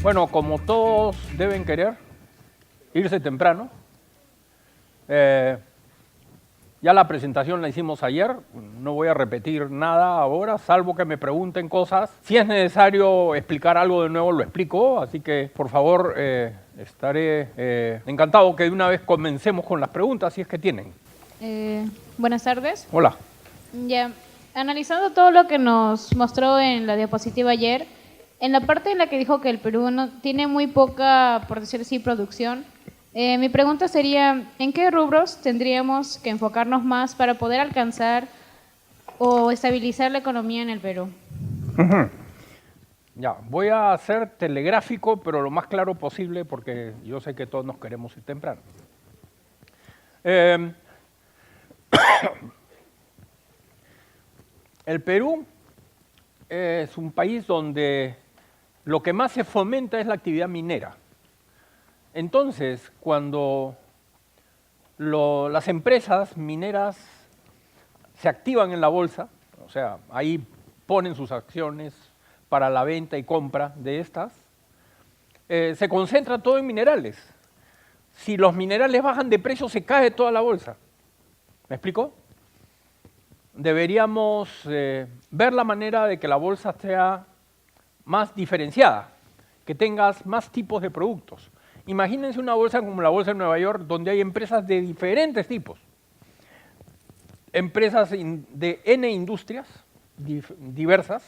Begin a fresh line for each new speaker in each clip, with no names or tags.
Bueno, como todos deben querer, irse temprano. Ya la presentación la hicimos ayer, no voy a repetir nada ahora, salvo que me pregunten cosas. Si es necesario explicar algo de nuevo, lo explico, así que por favor estaré encantado que de una vez comencemos con las preguntas, si es que tienen.
Buenas tardes.
Hola.
Ya, analizando todo lo que nos mostró en la diapositiva ayer, en la parte en la que dijo que el Perú no, tiene muy poca, por decir así, producción, mi pregunta sería, ¿en qué rubros tendríamos que enfocarnos más para poder alcanzar o estabilizar la economía en el Perú?
Ya, voy a ser telegráfico, pero lo más claro posible, porque yo sé que todos nos queremos ir temprano. El Perú es un país donde lo que más se fomenta es la actividad minera. Entonces, cuando las empresas mineras se activan en la bolsa, o sea, ahí ponen sus acciones para la venta y compra de estas, se concentra todo en minerales. Si los minerales bajan de precio, se cae toda la bolsa. ¿Me explico? Deberíamos ver la manera de que la bolsa sea más diferenciada, que tengas más tipos de productos. Imagínense una bolsa como la bolsa de Nueva York, donde hay empresas de diferentes tipos. Empresas de N industrias diversas,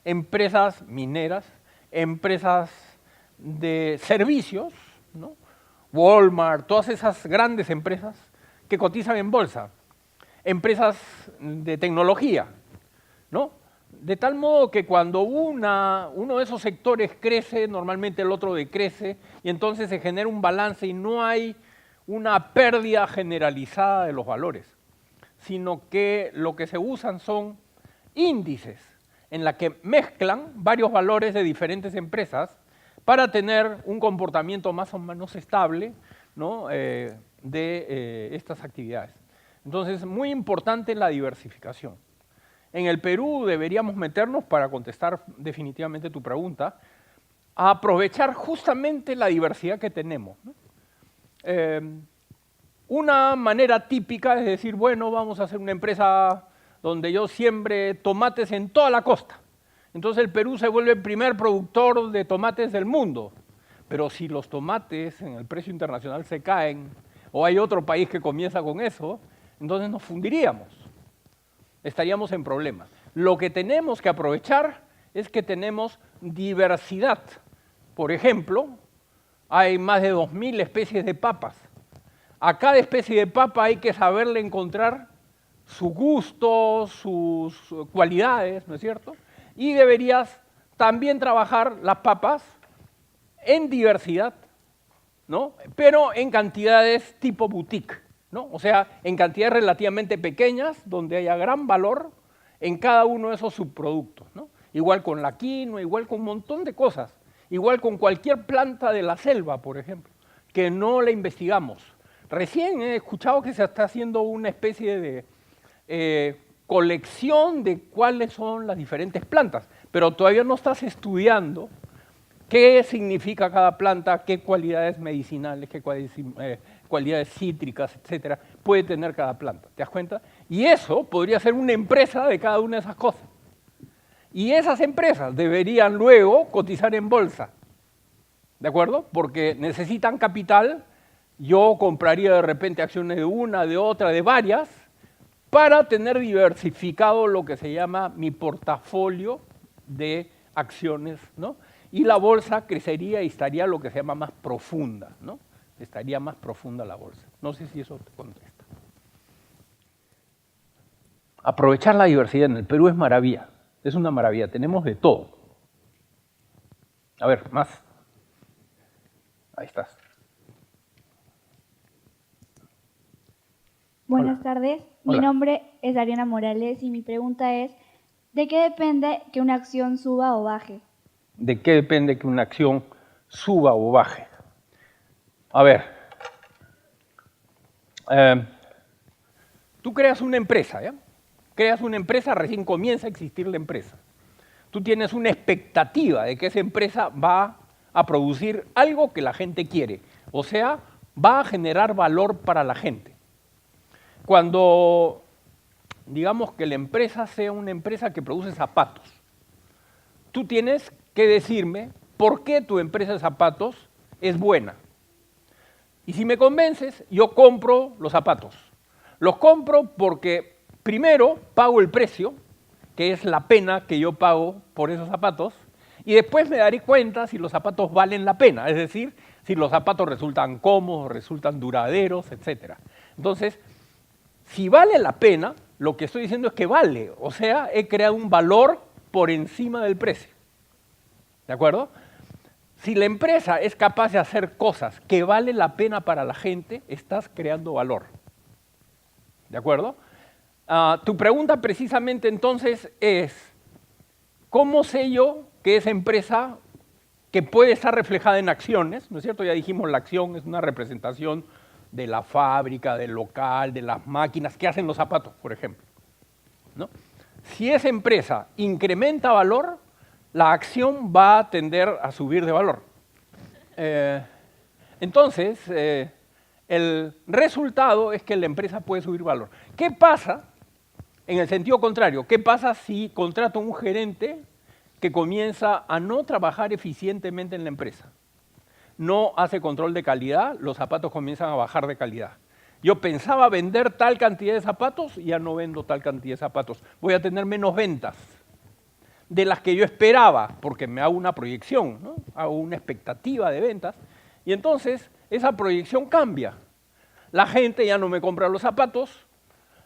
empresas mineras, empresas de servicios, ¿no? Walmart, todas esas grandes empresas que cotizan en bolsa, empresas de tecnología, ¿no? De tal modo que cuando uno de esos sectores crece, normalmente el otro decrece, y entonces se genera un balance y no hay una pérdida generalizada de los valores, sino que lo que se usan son índices en la que mezclan varios valores de diferentes empresas para tener un comportamiento más o menos estable, ¿no? de estas actividades. Entonces, muy importante la diversificación. En el Perú deberíamos meternos, para contestar definitivamente tu pregunta, a aprovechar justamente la diversidad que tenemos, ¿no? Una manera típica es decir, bueno, vamos a hacer una empresa donde yo siembre tomates en toda la costa. Entonces el Perú se vuelve el primer productor de tomates del mundo. Pero si los tomates en el precio internacional se caen, o hay otro país que comienza con eso, entonces nos fundiríamos. Estaríamos en problemas. Lo que tenemos que aprovechar es que tenemos diversidad. Por ejemplo, hay más de 2000 especies de papas. A cada especie de papa hay que saberle encontrar su gusto, sus cualidades, ¿no es cierto? Y deberías también trabajar las papas en diversidad, ¿no? Pero en cantidades tipo boutique, ¿no? O sea, en cantidades relativamente pequeñas, donde haya gran valor en cada uno de esos subproductos, ¿no? Igual con la quinoa, igual con un montón de cosas, igual con cualquier planta de la selva, por ejemplo, que no la investigamos. Recién he escuchado que se está haciendo una especie de colección de cuáles son las diferentes plantas, pero todavía no estás estudiando qué significa cada planta, qué cualidades medicinales, qué cualidades cítricas, etcétera, puede tener cada planta. ¿Te das cuenta? Y eso podría ser una empresa de cada una de esas cosas. Y esas empresas deberían luego cotizar en bolsa, ¿de acuerdo? Porque necesitan capital. Yo compraría de repente acciones de una, de otra, de varias, para tener diversificado lo que se llama mi portafolio de acciones, ¿no? Y la bolsa crecería y estaría lo que se llama más profunda, ¿no? Estaría más profunda la bolsa. No sé si eso te contesta. Aprovechar la diversidad en el Perú es maravilla, es una maravilla, tenemos de todo. A ver, más. Ahí estás.
Buenas tardes,
Hola.
mi nombre es Ariana Morales y mi pregunta es, ¿de qué depende que una acción suba o baje?
¿De qué depende que una acción suba o baje? A ver, tú creas una empresa, ¿ya? Creas una empresa, recién comienza a existir la empresa. Tú tienes una expectativa de que esa empresa va a producir algo que la gente quiere. O sea, va a generar valor para la gente. Cuando digamos que la empresa sea una empresa que produce zapatos, tú tienes que decirme por qué tu empresa de zapatos es buena. Y si me convences, yo compro los zapatos. Los compro porque primero pago el precio, que es la pena que yo pago por esos zapatos, y después me daré cuenta si los zapatos valen la pena, es decir, si los zapatos resultan cómodos, resultan duraderos, etc. Entonces, si vale la pena, lo que estoy diciendo es que vale, o sea, he creado un valor por encima del precio. ¿De acuerdo? Si la empresa es capaz de hacer cosas que valen la pena para la gente, estás creando valor. ¿De acuerdo? Tu pregunta precisamente entonces es, ¿cómo sé yo que esa empresa que puede estar reflejada en acciones, ¿no es cierto? Ya dijimos, la acción es una representación de la fábrica, del local, de las máquinas que hacen los zapatos, por ejemplo, ¿no? Si esa empresa incrementa valor, la acción va a tender a subir de valor. Entonces, el resultado es que la empresa puede subir valor. ¿Qué pasa en el sentido contrario? ¿Qué pasa si contrato a un gerente que comienza a no trabajar eficientemente en la empresa? No hace control de calidad, los zapatos comienzan a bajar de calidad. Yo pensaba vender tal cantidad de zapatos y ya no vendo tal cantidad de zapatos. Voy a tener menos ventas de las que yo esperaba, porque me hago una proyección, ¿no? Hago una expectativa de ventas, y entonces esa proyección cambia. La gente ya no me compra los zapatos,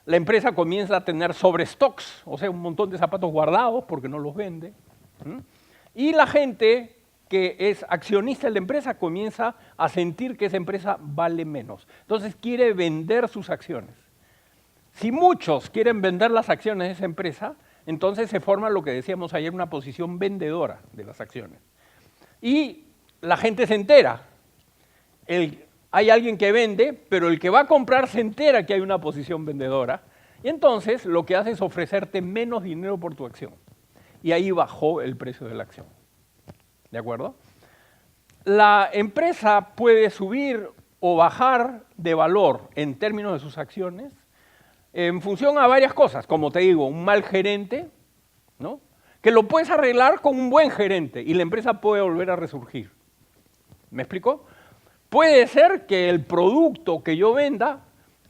la empresa comienza a tener sobrestocks, o sea, un montón de zapatos guardados porque no los vende, y la gente que es accionista de la empresa comienza a sentir que esa empresa vale menos. Entonces quiere vender sus acciones. Si muchos quieren vender las acciones de esa empresa, entonces se forma lo que decíamos ayer, una posición vendedora de las acciones. Y la gente se entera. Hay alguien que vende, pero el que va a comprar se entera que hay una posición vendedora. Y entonces lo que hace es ofrecerte menos dinero por tu acción. Y ahí bajó el precio de la acción. ¿De acuerdo? La empresa puede subir o bajar de valor en términos de sus acciones en función a varias cosas, como te digo, un mal gerente, ¿no? Que lo puedes arreglar con un buen gerente y la empresa puede volver a resurgir. ¿Me explico? Puede ser que el producto que yo venda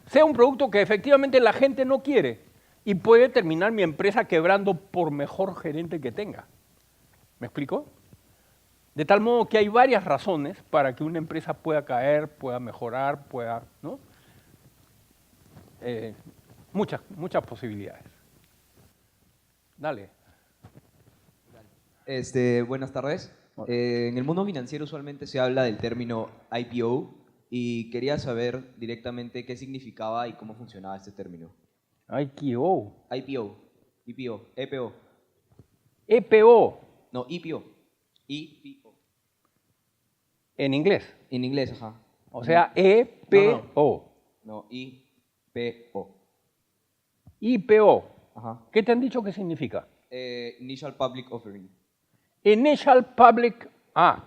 sea un producto que efectivamente la gente no quiere y puede terminar mi empresa quebrando por mejor gerente que tenga. ¿Me explico? De tal modo que hay varias razones para que una empresa pueda caer, pueda mejorar, pueda, ¿no? Muchas posibilidades. Dale.
Buenas tardes. En el mundo financiero usualmente se habla del término IPO y quería saber directamente qué significaba y cómo funcionaba este término.
IPO.
EPO.
EPO.
No, IPO. IPO.
En inglés.
En inglés, ajá.
O sea, EPO.
No, IPO.
IPO.
Ajá.
¿Qué te han dicho que significa?
Initial Public Offering.
Initial Public...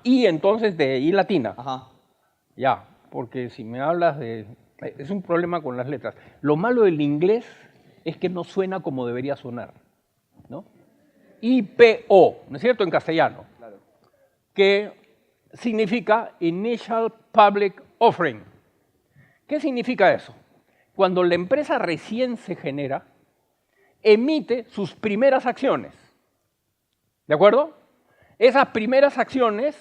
I entonces de I latina.
Ajá.
Ya, porque si me hablas de... Es un problema con las letras. Lo malo del inglés es que no suena como debería sonar, ¿no? IPO, ¿no es cierto? En castellano.
Claro.
Que significa Initial Public Offering. ¿Qué significa eso? Cuando la empresa recién se genera, emite sus primeras acciones. ¿De acuerdo? Esas primeras acciones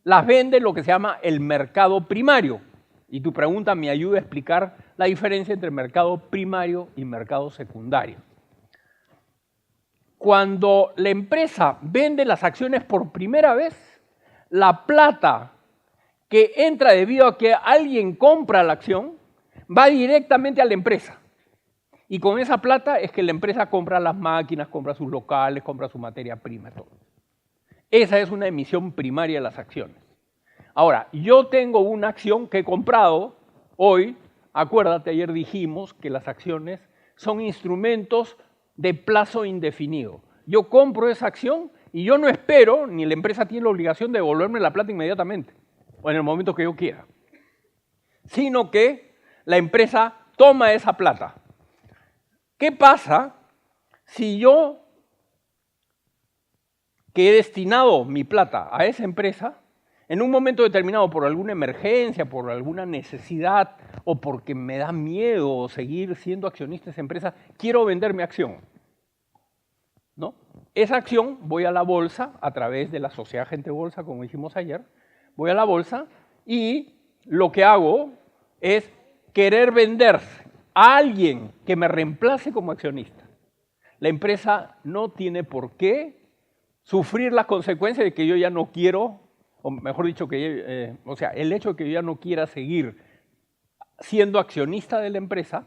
las vende lo que se llama el mercado primario. Y tu pregunta me ayuda a explicar la diferencia entre mercado primario y mercado secundario. Cuando la empresa vende las acciones por primera vez, la plata que entra debido a que alguien compra la acción va directamente a la empresa. Y con esa plata es que la empresa compra las máquinas, compra sus locales, compra su materia prima, todo. Esa es una emisión primaria de las acciones. Ahora, yo tengo una acción que he comprado hoy. Acuérdate, ayer dijimos que las acciones son instrumentos de plazo indefinido. Yo compro esa acción Y yo no espero, ni la empresa tiene la obligación de devolverme la plata inmediatamente, o en el momento que yo quiera, sino que la empresa toma esa plata. ¿Qué pasa si yo, que he destinado mi plata a esa empresa, en un momento determinado por alguna emergencia, por alguna necesidad o porque me da miedo seguir siendo accionista de esa empresa, quiero vender mi acción? ¿No? Esa acción voy a la bolsa a través de la sociedad Gente Bolsa, como dijimos ayer, voy a la bolsa y lo que hago es querer vender a alguien que me reemplace como accionista. La empresa no tiene por qué sufrir las consecuencias de que yo ya no quiero, o mejor dicho, el hecho de que yo ya no quiera seguir siendo accionista de la empresa,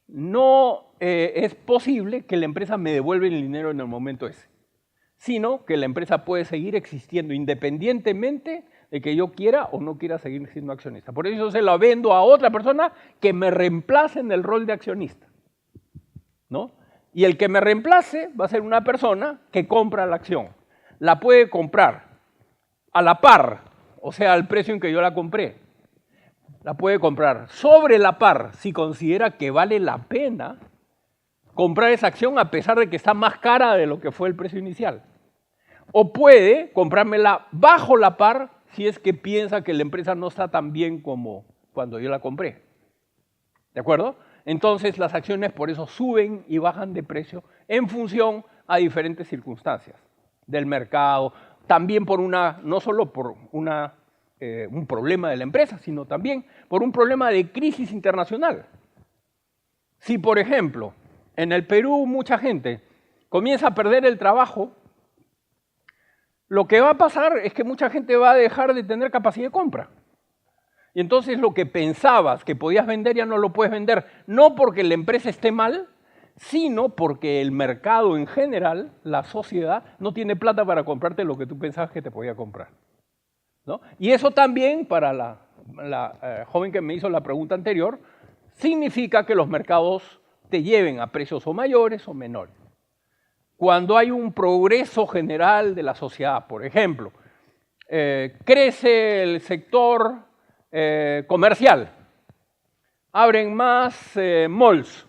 no es posible que la empresa me devuelva el dinero en el momento ese, sino que la empresa puede seguir existiendo independientemente de que yo quiera o no quiera seguir siendo accionista. Por eso se la vendo a otra persona que me reemplace en el rol de accionista, ¿no? Y el que me reemplace va a ser una persona que compra la acción. La puede comprar a la par, o sea, al precio en que yo la compré. La puede comprar sobre la par si considera que vale la pena comprar esa acción a pesar de que está más cara de lo que fue el precio inicial. O puede comprármela bajo la par si es que piensa que la empresa no está tan bien como cuando yo la compré. ¿De acuerdo? Entonces las acciones por eso suben y bajan de precio en función a diferentes circunstancias del mercado, también por no solo por un problema de la empresa, sino también por un problema de crisis internacional. Si, por ejemplo, en el Perú mucha gente comienza a perder el trabajo, lo que va a pasar es que mucha gente va a dejar de tener capacidad de compra. Y entonces lo que pensabas que podías vender ya no lo puedes vender, no porque la empresa esté mal, sino porque el mercado en general, la sociedad, no tiene plata para comprarte lo que tú pensabas que te podía comprar, ¿no? Y eso también, para la joven que me hizo la pregunta anterior, significa que los mercados te lleven a precios o mayores o menores. Cuando hay un progreso general de la sociedad, por ejemplo, crece el sector comercial, abren más malls.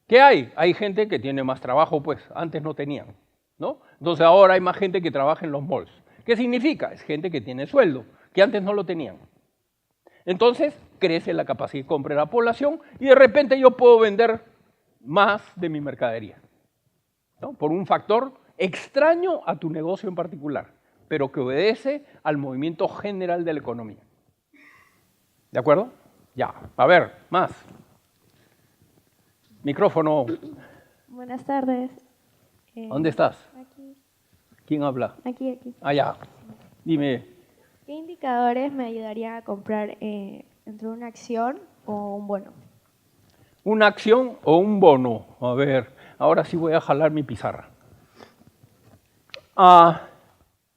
¿Qué hay? Hay gente que tiene más trabajo, pues antes no tenían, ¿no? Entonces ahora hay más gente que trabaja en los malls. ¿Qué significa? Es gente que tiene sueldo, que antes no lo tenían. Entonces crece la capacidad de compra de la población y de repente yo puedo vender más de mi mercadería, ¿no? Por un factor extraño a tu negocio en particular, pero que obedece al movimiento general de la economía. ¿De acuerdo? Ya. A ver, más. Micrófono.
Buenas tardes.
¿Dónde estás?
Aquí.
¿Quién habla?
Aquí.
Allá. Dime.
¿Qué indicadores me ayudarían a comprar entre una acción o un bono?
¿Una acción o un bono? A ver, ahora sí voy a jalar mi pizarra.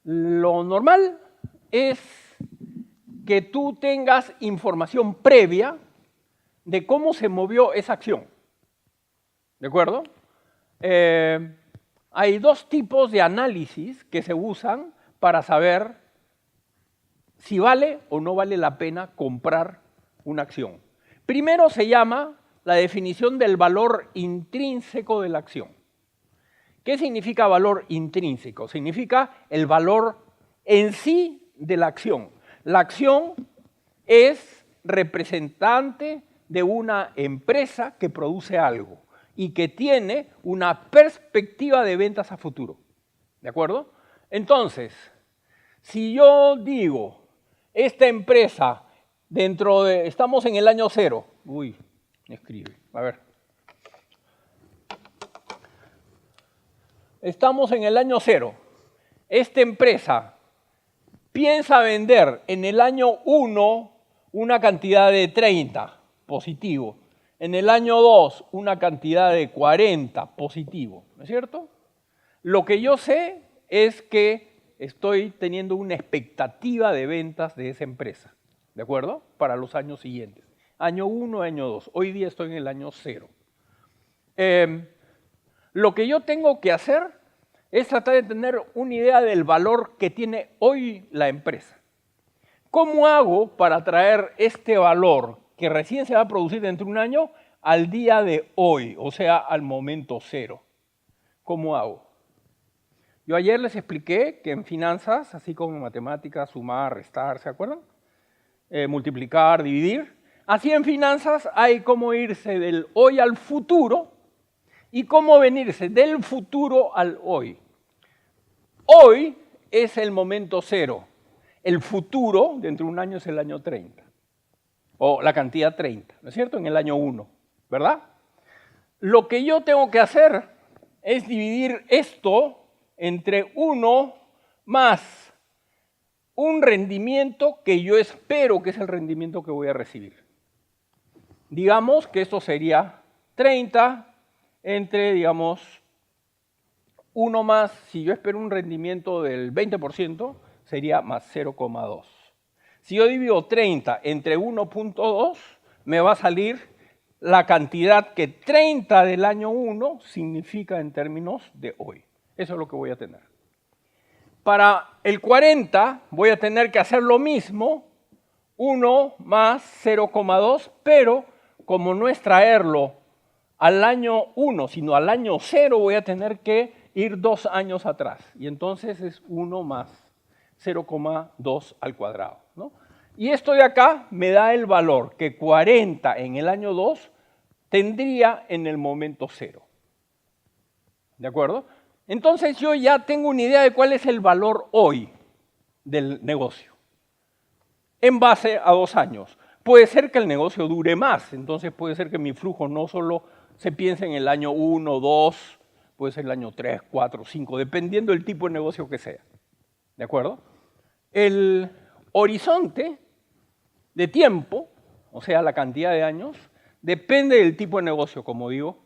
Lo normal es que tú tengas información previa de cómo se movió esa acción. ¿De acuerdo? Hay dos tipos de análisis que se usan para saber si vale o no vale la pena comprar una acción. Primero se llama la definición del valor intrínseco de la acción. ¿Qué significa valor intrínseco? Significa el valor en sí de la acción. La acción es representante de una empresa que produce algo y que tiene una perspectiva de ventas a futuro. ¿De acuerdo? Entonces, si yo digo, esta empresa estamos en el año 0. Uy, me escribe. A ver. Estamos en el año 0. Esta empresa piensa vender en el año 1 una cantidad de 30, positivo. En el año 2 una cantidad de 40, positivo. ¿No es cierto? Lo que yo sé es que estoy teniendo una expectativa de ventas de esa empresa. ¿De acuerdo? Para los años siguientes. Año 1, año 2. Hoy día estoy en el año 0. Lo que yo tengo que hacer es tratar de tener una idea del valor que tiene hoy la empresa. ¿Cómo hago para traer este valor que recién se va a producir dentro de un año al día de hoy, o sea, al momento cero? ¿Cómo hago? Yo ayer les expliqué que en finanzas, así como en matemáticas, sumar, restar, ¿se acuerdan? Multiplicar, dividir. Así en finanzas hay cómo irse del hoy al futuro y cómo venirse del futuro al hoy. Hoy es el momento cero. El futuro, dentro de un año, es el año 30. O la cantidad 30, ¿no es cierto? En el año 1, ¿verdad? Lo que yo tengo que hacer es dividir esto entre 1 más un rendimiento que yo espero que es el rendimiento que voy a recibir. Digamos que esto sería 30 entre, digamos, 1 más, si yo espero un rendimiento del 20%, sería más 0,2. Si yo divido 30 entre 1.2, me va a salir la cantidad que 30 del año 1 significa en términos de hoy. Eso es lo que voy a tener. Para el 40 voy a tener que hacer lo mismo, 1 más 0,2, pero como no es traerlo al año 1, sino al año 0, voy a tener que ir 2 años atrás. Y entonces es 1 más 0,2 al cuadrado, ¿no? Y esto de acá me da el valor que 40 en el año 2 tendría en el momento 0. ¿De acuerdo? Entonces yo ya tengo una idea de cuál es el valor hoy del negocio, en base a 2 años. Puede ser que el negocio dure más, entonces puede ser que mi flujo no solo se piense en el año 1, 2, puede ser el año 3, 4, 5, dependiendo del tipo de negocio que sea. ¿De acuerdo? El horizonte de tiempo, o sea, la cantidad de años, depende del tipo de negocio, como digo,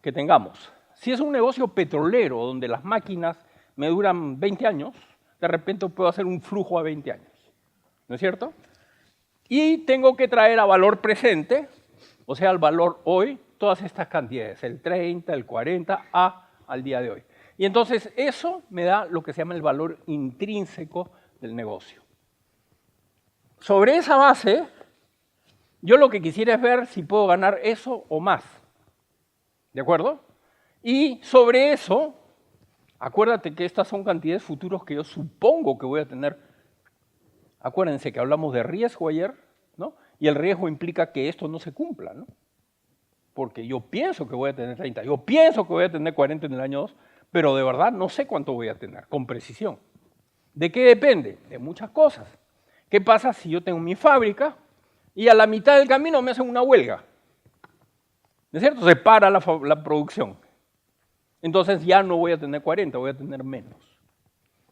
que tengamos. Si es un negocio petrolero, donde las máquinas me duran 20 años, de repente puedo hacer un flujo a 20 años. ¿No es cierto? Y tengo que traer a valor presente, o sea, al valor hoy, todas estas cantidades, el 30, el 40, al día de hoy. Y entonces eso me da lo que se llama el valor intrínseco del negocio. Sobre esa base, yo lo que quisiera es ver si puedo ganar eso o más. ¿De acuerdo? Y sobre eso, acuérdate que estas son cantidades futuros que yo supongo que voy a tener. Acuérdense que hablamos de riesgo ayer, ¿no? Y el riesgo implica que esto no se cumpla, ¿no? Porque yo pienso que voy a tener 30, yo pienso que voy a tener 40 en el año 2, pero de verdad no sé cuánto voy a tener, con precisión. ¿De qué depende? De muchas cosas. ¿Qué pasa si yo tengo mi fábrica y a la mitad del camino me hacen una huelga? ¿No es cierto? Se para la producción. Entonces ya no voy a tener 40, voy a tener menos.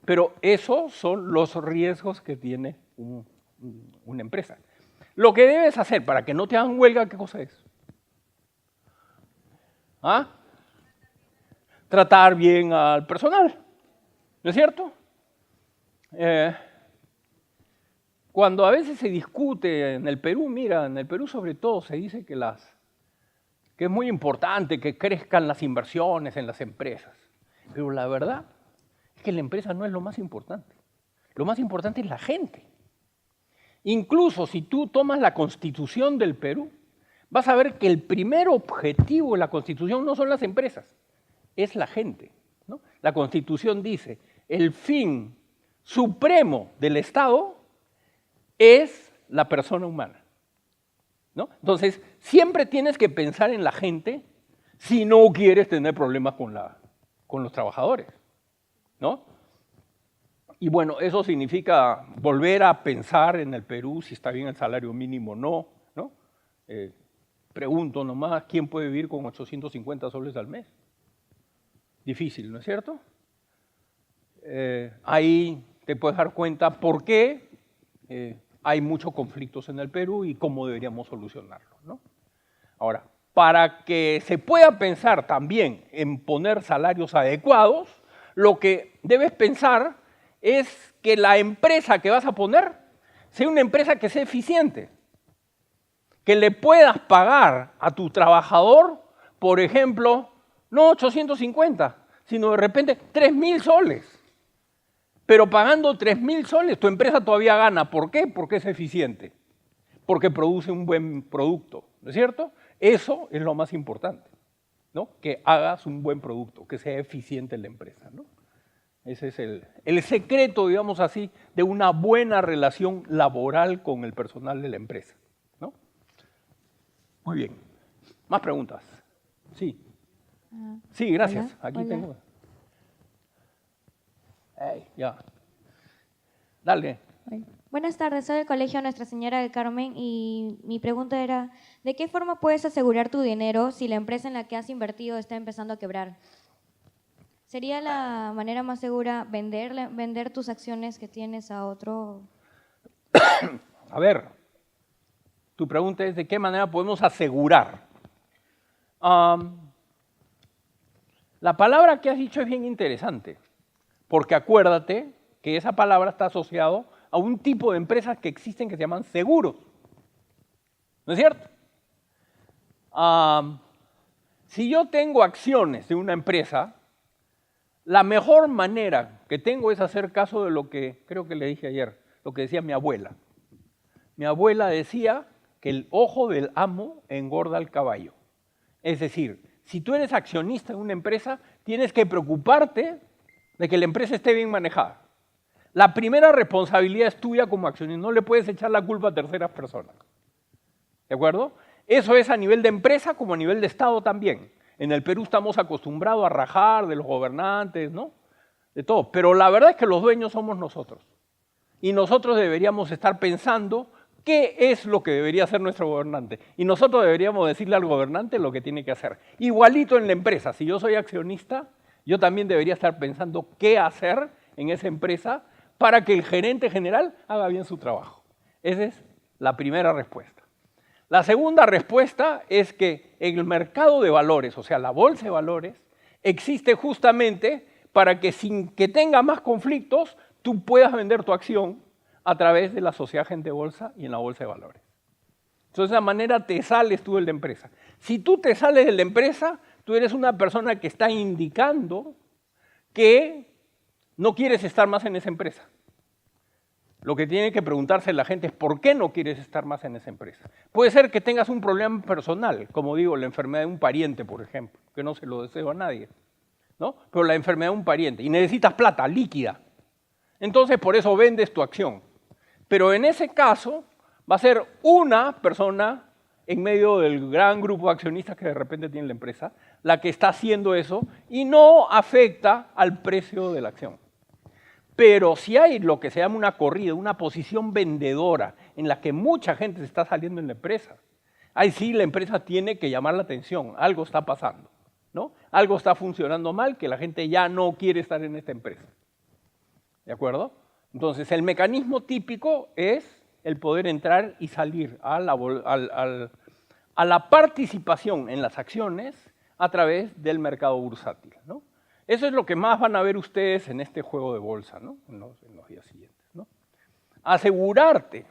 Pero esos son los riesgos que tiene una empresa. Lo que debes hacer para que no te hagan huelga, ¿qué cosa es? ¿Ah? Tratar bien al personal, ¿no es cierto? Cuando a veces se discute en el Perú, mira, en el Perú sobre todo se dice que es muy importante que crezcan las inversiones en las empresas. Pero la verdad es que la empresa no es lo más importante. Lo más importante es la gente. Incluso si tú tomas la Constitución del Perú, vas a ver que el primer objetivo de la Constitución no son las empresas, es la gente, ¿no? La Constitución dice, el fin supremo del Estado es la persona humana, ¿no? Entonces, siempre tienes que pensar en la gente si no quieres tener problemas con los trabajadores, ¿no? Y bueno, eso significa volver a pensar en el Perú si está bien el salario mínimo o no, ¿no? Pregunto nomás, ¿quién puede vivir con 850 soles al mes? Difícil, ¿no es cierto? Ahí te puedes dar cuenta por qué hay muchos conflictos en el Perú y cómo deberíamos solucionarlos, ¿no? Ahora, para que se pueda pensar también en poner salarios adecuados, lo que debes pensar es que la empresa que vas a poner sea una empresa que sea eficiente, que le puedas pagar a tu trabajador, por ejemplo, No 850, sino de repente 3.000 soles. Pero pagando 3.000 soles, tu empresa todavía gana. ¿Por qué? Porque es eficiente. Porque produce un buen producto, ¿no es cierto? Eso es lo más importante, ¿no? Que hagas un buen producto, que sea eficiente en la empresa, ¿no? Ese es el secreto, digamos así, de una buena relación laboral con el personal de la empresa, ¿no? Muy bien. ¿Más preguntas? Sí. Sí, gracias.
Hola,
Aquí
hola.
tengo. Ey, ya. Dale.
Buenas tardes, soy del Colegio Nuestra Señora del Carmen y mi pregunta era, ¿de qué forma puedes asegurar tu dinero si la empresa en la que has invertido está empezando a quebrar? ¿Sería la manera más segura vender tus acciones que tienes a otro?
A ver, tu pregunta es de qué manera podemos asegurar. La palabra que has dicho es bien interesante, porque acuérdate que esa palabra está asociada a un tipo de empresas que existen que se llaman seguros. ¿No es cierto? Si yo tengo acciones de una empresa, la mejor manera que tengo es hacer caso de lo que creo que le dije ayer, lo que decía mi abuela. Mi abuela decía que el ojo del amo engorda al caballo. Es decir, si tú eres accionista de una empresa, tienes que preocuparte de que la empresa esté bien manejada. La primera responsabilidad es tuya como accionista, no le puedes echar la culpa a terceras personas. ¿De acuerdo? Eso es a nivel de empresa como a nivel de Estado también. En el Perú estamos acostumbrados a rajar de los gobernantes, ¿no? De todo. Pero la verdad es que los dueños somos nosotros. Y nosotros deberíamos estar pensando qué es lo que debería hacer nuestro gobernante. Y nosotros deberíamos decirle al gobernante lo que tiene que hacer. Igualito en la empresa. Si yo soy accionista, yo también debería estar pensando qué hacer en esa empresa para que el gerente general haga bien su trabajo. Esa es la primera respuesta. La segunda respuesta es que en el mercado de valores, o sea, la bolsa de valores, existe justamente para que sin que tenga más conflictos, tú puedas vender tu acción a través de la sociedad agente de bolsa y en la bolsa de valores. Entonces, de esa manera te sales tú de la empresa. Si tú te sales de la empresa, tú eres una persona que está indicando que no quieres estar más en esa empresa. Lo que tiene que preguntarse la gente es ¿por qué no quieres estar más en esa empresa? Puede ser que tengas un problema personal, como digo, la enfermedad de un pariente, por ejemplo, que no se lo deseo a nadie, ¿no? Pero la enfermedad de un pariente, y necesitas plata líquida. Entonces, por eso vendes tu acción. Pero en ese caso, va a ser una persona en medio del gran grupo de accionistas que de repente tiene la empresa, la que está haciendo eso y no afecta al precio de la acción. Pero si hay lo que se llama una corrida, una posición vendedora en la que mucha gente se está saliendo en la empresa, ahí sí la empresa tiene que llamar la atención, algo está pasando, ¿no? Algo está funcionando mal, que la gente ya no quiere estar en esta empresa. ¿De acuerdo? Entonces, el mecanismo típico es el poder entrar y salir a la participación en las acciones a través del mercado bursátil, ¿no? Eso es lo que más van a ver ustedes en este juego de bolsa, ¿no? En los días siguientes, ¿no? Asegurarte.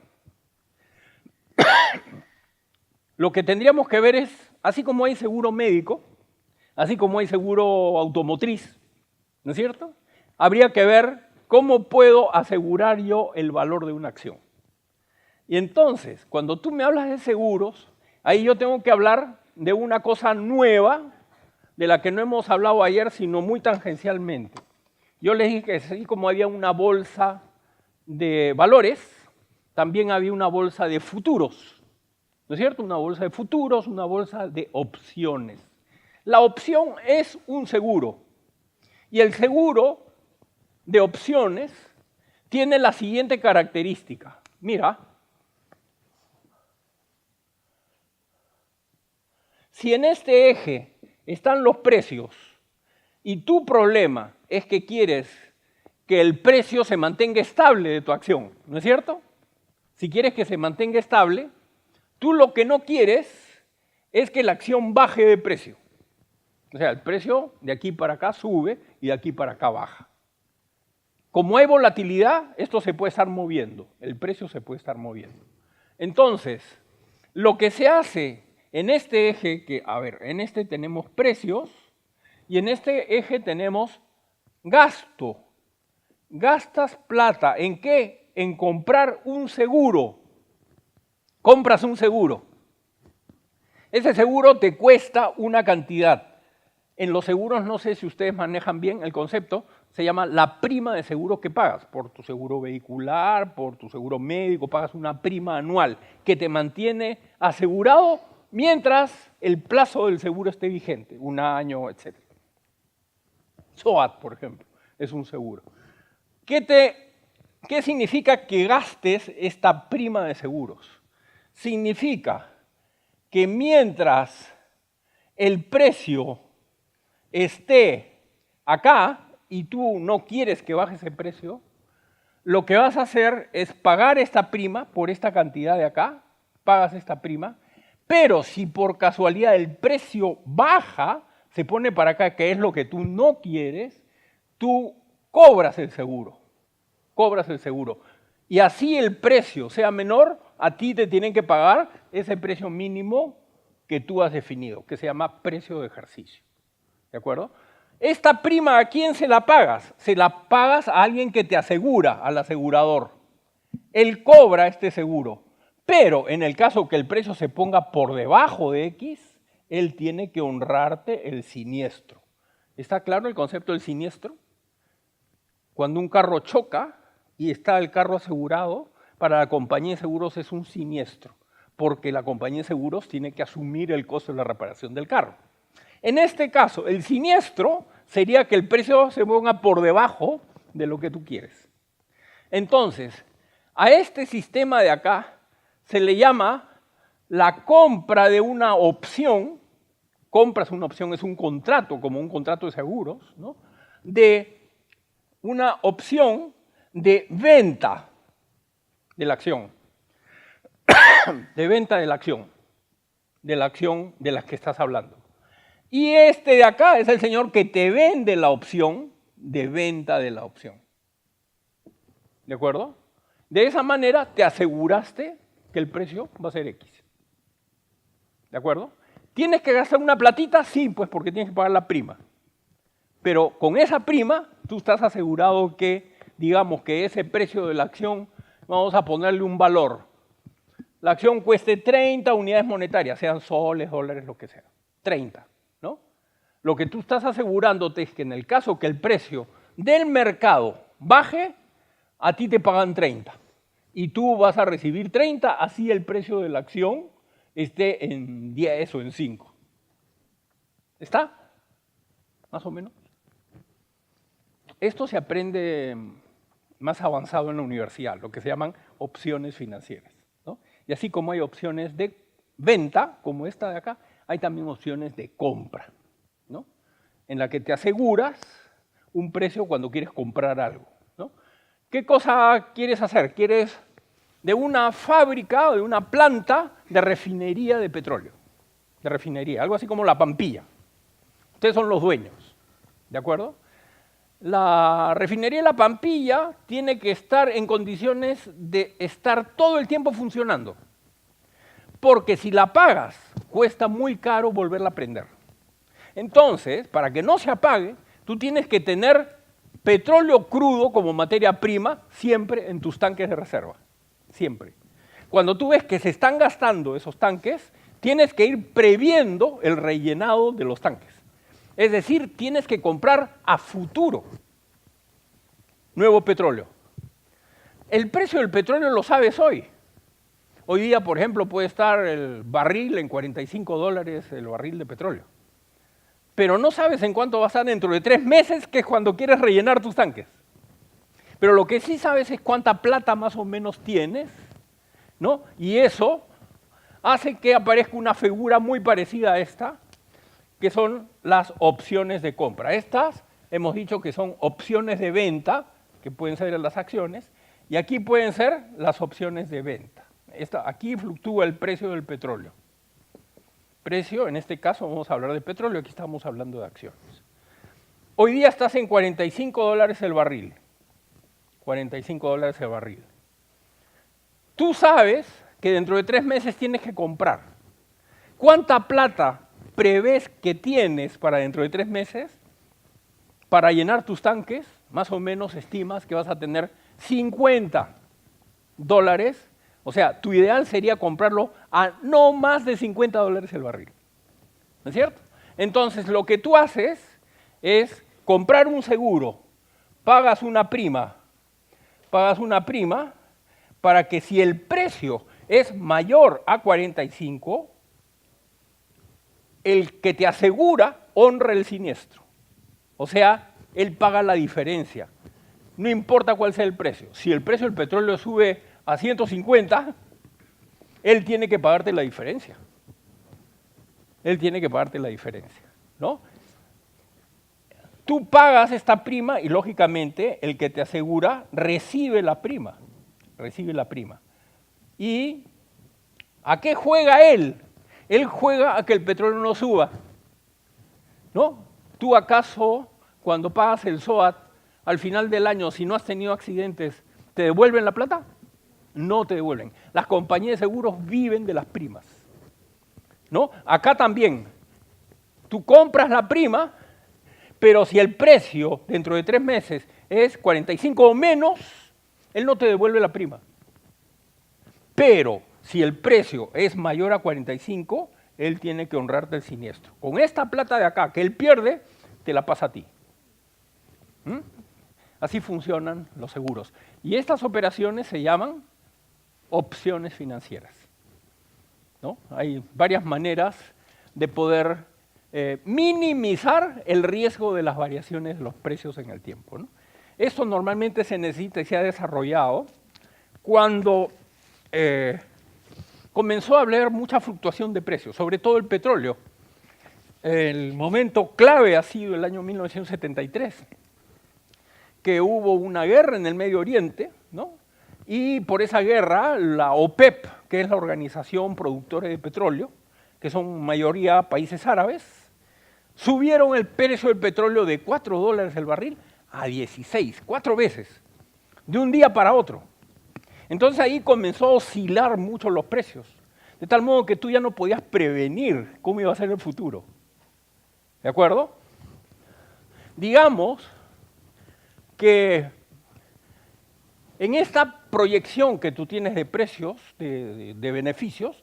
Lo que tendríamos que ver es, así como hay seguro médico, así como hay seguro automotriz, ¿no es cierto? Habría que ver cómo puedo asegurar yo el valor de una acción. Y entonces, cuando tú me hablas de seguros, ahí yo tengo que hablar de una cosa nueva, de la que no hemos hablado ayer, sino muy tangencialmente. Yo les dije que así como había una bolsa de valores, también había una bolsa de futuros, ¿no es cierto? Una bolsa de futuros, una bolsa de opciones. La opción es un seguro, y el seguro de opciones tiene la siguiente característica. Mira, si en este eje están los precios y tu problema es que quieres que el precio se mantenga estable de tu acción, ¿no es cierto? Si quieres que se mantenga estable, tú lo que no quieres es que la acción baje de precio. O sea, el precio de aquí para acá sube y de aquí para acá baja. Como hay volatilidad, esto se puede estar moviendo, el precio se puede estar moviendo. Entonces, lo que se hace en este eje, que, a ver, en este tenemos precios Y en este eje tenemos gasto. Gastas plata. ¿En qué? En comprar un seguro. Compras un seguro. Ese seguro te cuesta una cantidad. En los seguros, no sé si ustedes manejan bien el concepto, se llama la prima de seguro que pagas. Por tu seguro vehicular, por tu seguro médico, pagas una prima anual que te mantiene asegurado mientras el plazo del seguro esté vigente, un año, etc. SOAT, por ejemplo, es un seguro. ¿Qué significa que gastes esta prima de seguros? Significa que mientras el precio esté acá y tú no quieres que baje ese precio, lo que vas a hacer es pagar esta prima por esta cantidad de acá, pagas esta prima, pero si por casualidad el precio baja, se pone para acá, que es lo que tú no quieres, tú cobras el seguro. Cobras el seguro. Y así el precio sea menor, a ti te tienen que pagar ese precio mínimo que tú has definido, que se llama precio de ejercicio. ¿De acuerdo? Esta prima, ¿a quién se la pagas? Se la pagas a alguien que te asegura, al asegurador. Él cobra este seguro, pero en el caso que el precio se ponga por debajo de X, él tiene que honrarte el siniestro. ¿Está claro el concepto del siniestro? Cuando un carro choca y está el carro asegurado, para la compañía de seguros es un siniestro, porque la compañía de seguros tiene que asumir el costo de la reparación del carro. En este caso, el siniestro sería que el precio se ponga por debajo de lo que tú quieres. Entonces, a este sistema de acá se le llama la compra de una opción. Compras una opción, es un contrato, como un contrato de seguros, ¿no? De una opción de venta de la acción. De venta de la acción de la que estás hablando. Y este de acá es el señor que te vende la opción de venta de la opción. ¿De acuerdo? De esa manera te aseguraste que el precio va a ser X. ¿De acuerdo? ¿Tienes que gastar una platita? Sí, pues porque tienes que pagar la prima. Pero con esa prima tú estás asegurado que, digamos, que ese precio de la acción, vamos a ponerle un valor. La acción cueste 30 unidades monetarias, sean soles, dólares, lo que sea. 30, ¿no? Lo que tú estás asegurándote es que en el caso que el precio del mercado baje, a ti te pagan 30. Y tú vas a recibir 30, así el precio de la acción esté en 10 o en 5. ¿Está? Más o menos. Esto se aprende más avanzado en la universidad, lo que se llaman opciones financieras, ¿no? Y así como hay opciones de venta, como esta de acá, hay también opciones de compra, ¿no? En la que te aseguras un precio cuando quieres comprar algo, ¿no? ¿Qué cosa quieres hacer? ¿Quieres de una fábrica o de una planta de refinería de petróleo? De refinería, algo así como La Pampilla. Ustedes son los dueños, ¿de acuerdo? La refinería de La Pampilla tiene que estar en condiciones de estar todo el tiempo funcionando. Porque si la apagas, cuesta muy caro volverla a prender. Entonces, para que no se apague, tú tienes que tener petróleo crudo como materia prima siempre en tus tanques de reserva. Siempre. Cuando tú ves que se están gastando esos tanques, tienes que ir previendo el rellenado de los tanques. Es decir, tienes que comprar a futuro nuevo petróleo. El precio del petróleo lo sabes hoy. Hoy día, por ejemplo, puede estar el barril en $45 el barril de petróleo. Pero no sabes en cuánto va a estar dentro de 3 meses, que es cuando quieres rellenar tus tanques. Pero lo que sí sabes es cuánta plata más o menos tienes, ¿no? Y eso hace que aparezca una figura muy parecida a esta, que son las opciones de compra. Estas hemos dicho que son opciones de venta, que pueden ser las acciones, y aquí pueden ser las opciones de venta. Aquí fluctúa el precio del petróleo. Precio, en este caso vamos a hablar de petróleo, aquí estamos hablando de acciones. Hoy día estás en $45 el barril. $45 el barril. Tú sabes que dentro de 3 meses tienes que comprar. ¿Cuánta plata prevés que tienes para dentro de 3 meses, para llenar tus tanques, más o menos estimas que vas a tener $50. O sea, tu ideal sería comprarlo a no más de $50 el barril. ¿No es cierto? Entonces, lo que tú haces es comprar un seguro, pagas una prima para que si el precio es mayor a 45, el que te asegura honra el siniestro. O sea, él paga la diferencia. No importa cuál sea el precio. Si el precio del petróleo sube a 150, él tiene que pagarte la diferencia. Él tiene que pagarte la diferencia, ¿no? Tú pagas esta prima y, lógicamente, el que te asegura recibe la prima. Recibe la prima. ¿Y a qué juega él? Él juega a que el petróleo no suba, ¿no? ¿Tú acaso, cuando pagas el SOAT, al final del año, si no has tenido accidentes, te devuelven la plata? No te devuelven. Las compañías de seguros viven de las primas, ¿no? Acá también, tú compras la prima, pero si el precio dentro de 3 meses es 45 o menos, él no te devuelve la prima. Pero si el precio es mayor a 45, él tiene que honrarte el siniestro. Con esta plata de acá que él pierde, te la pasa a ti. ¿Mm? Así funcionan los seguros. Y estas operaciones se llaman opciones financieras, ¿no? Hay varias maneras de poder minimizar el riesgo de las variaciones de los precios en el tiempo, ¿no? Esto normalmente se necesita y se ha desarrollado cuando comenzó a haber mucha fluctuación de precios, sobre todo el petróleo. El momento clave ha sido el año 1973, que hubo una guerra en el Medio Oriente, ¿no? Y por esa guerra, la OPEP, que es la organización productora de petróleo, que son mayoría países árabes, subieron el precio del petróleo de $4 el barril a 16, 4 veces, de un día para otro. Entonces ahí comenzó a oscilar mucho los precios, de tal modo que tú ya no podías prevenir cómo iba a ser el futuro. ¿De acuerdo? Digamos que en esta proyección que tú tienes de precios, de beneficios,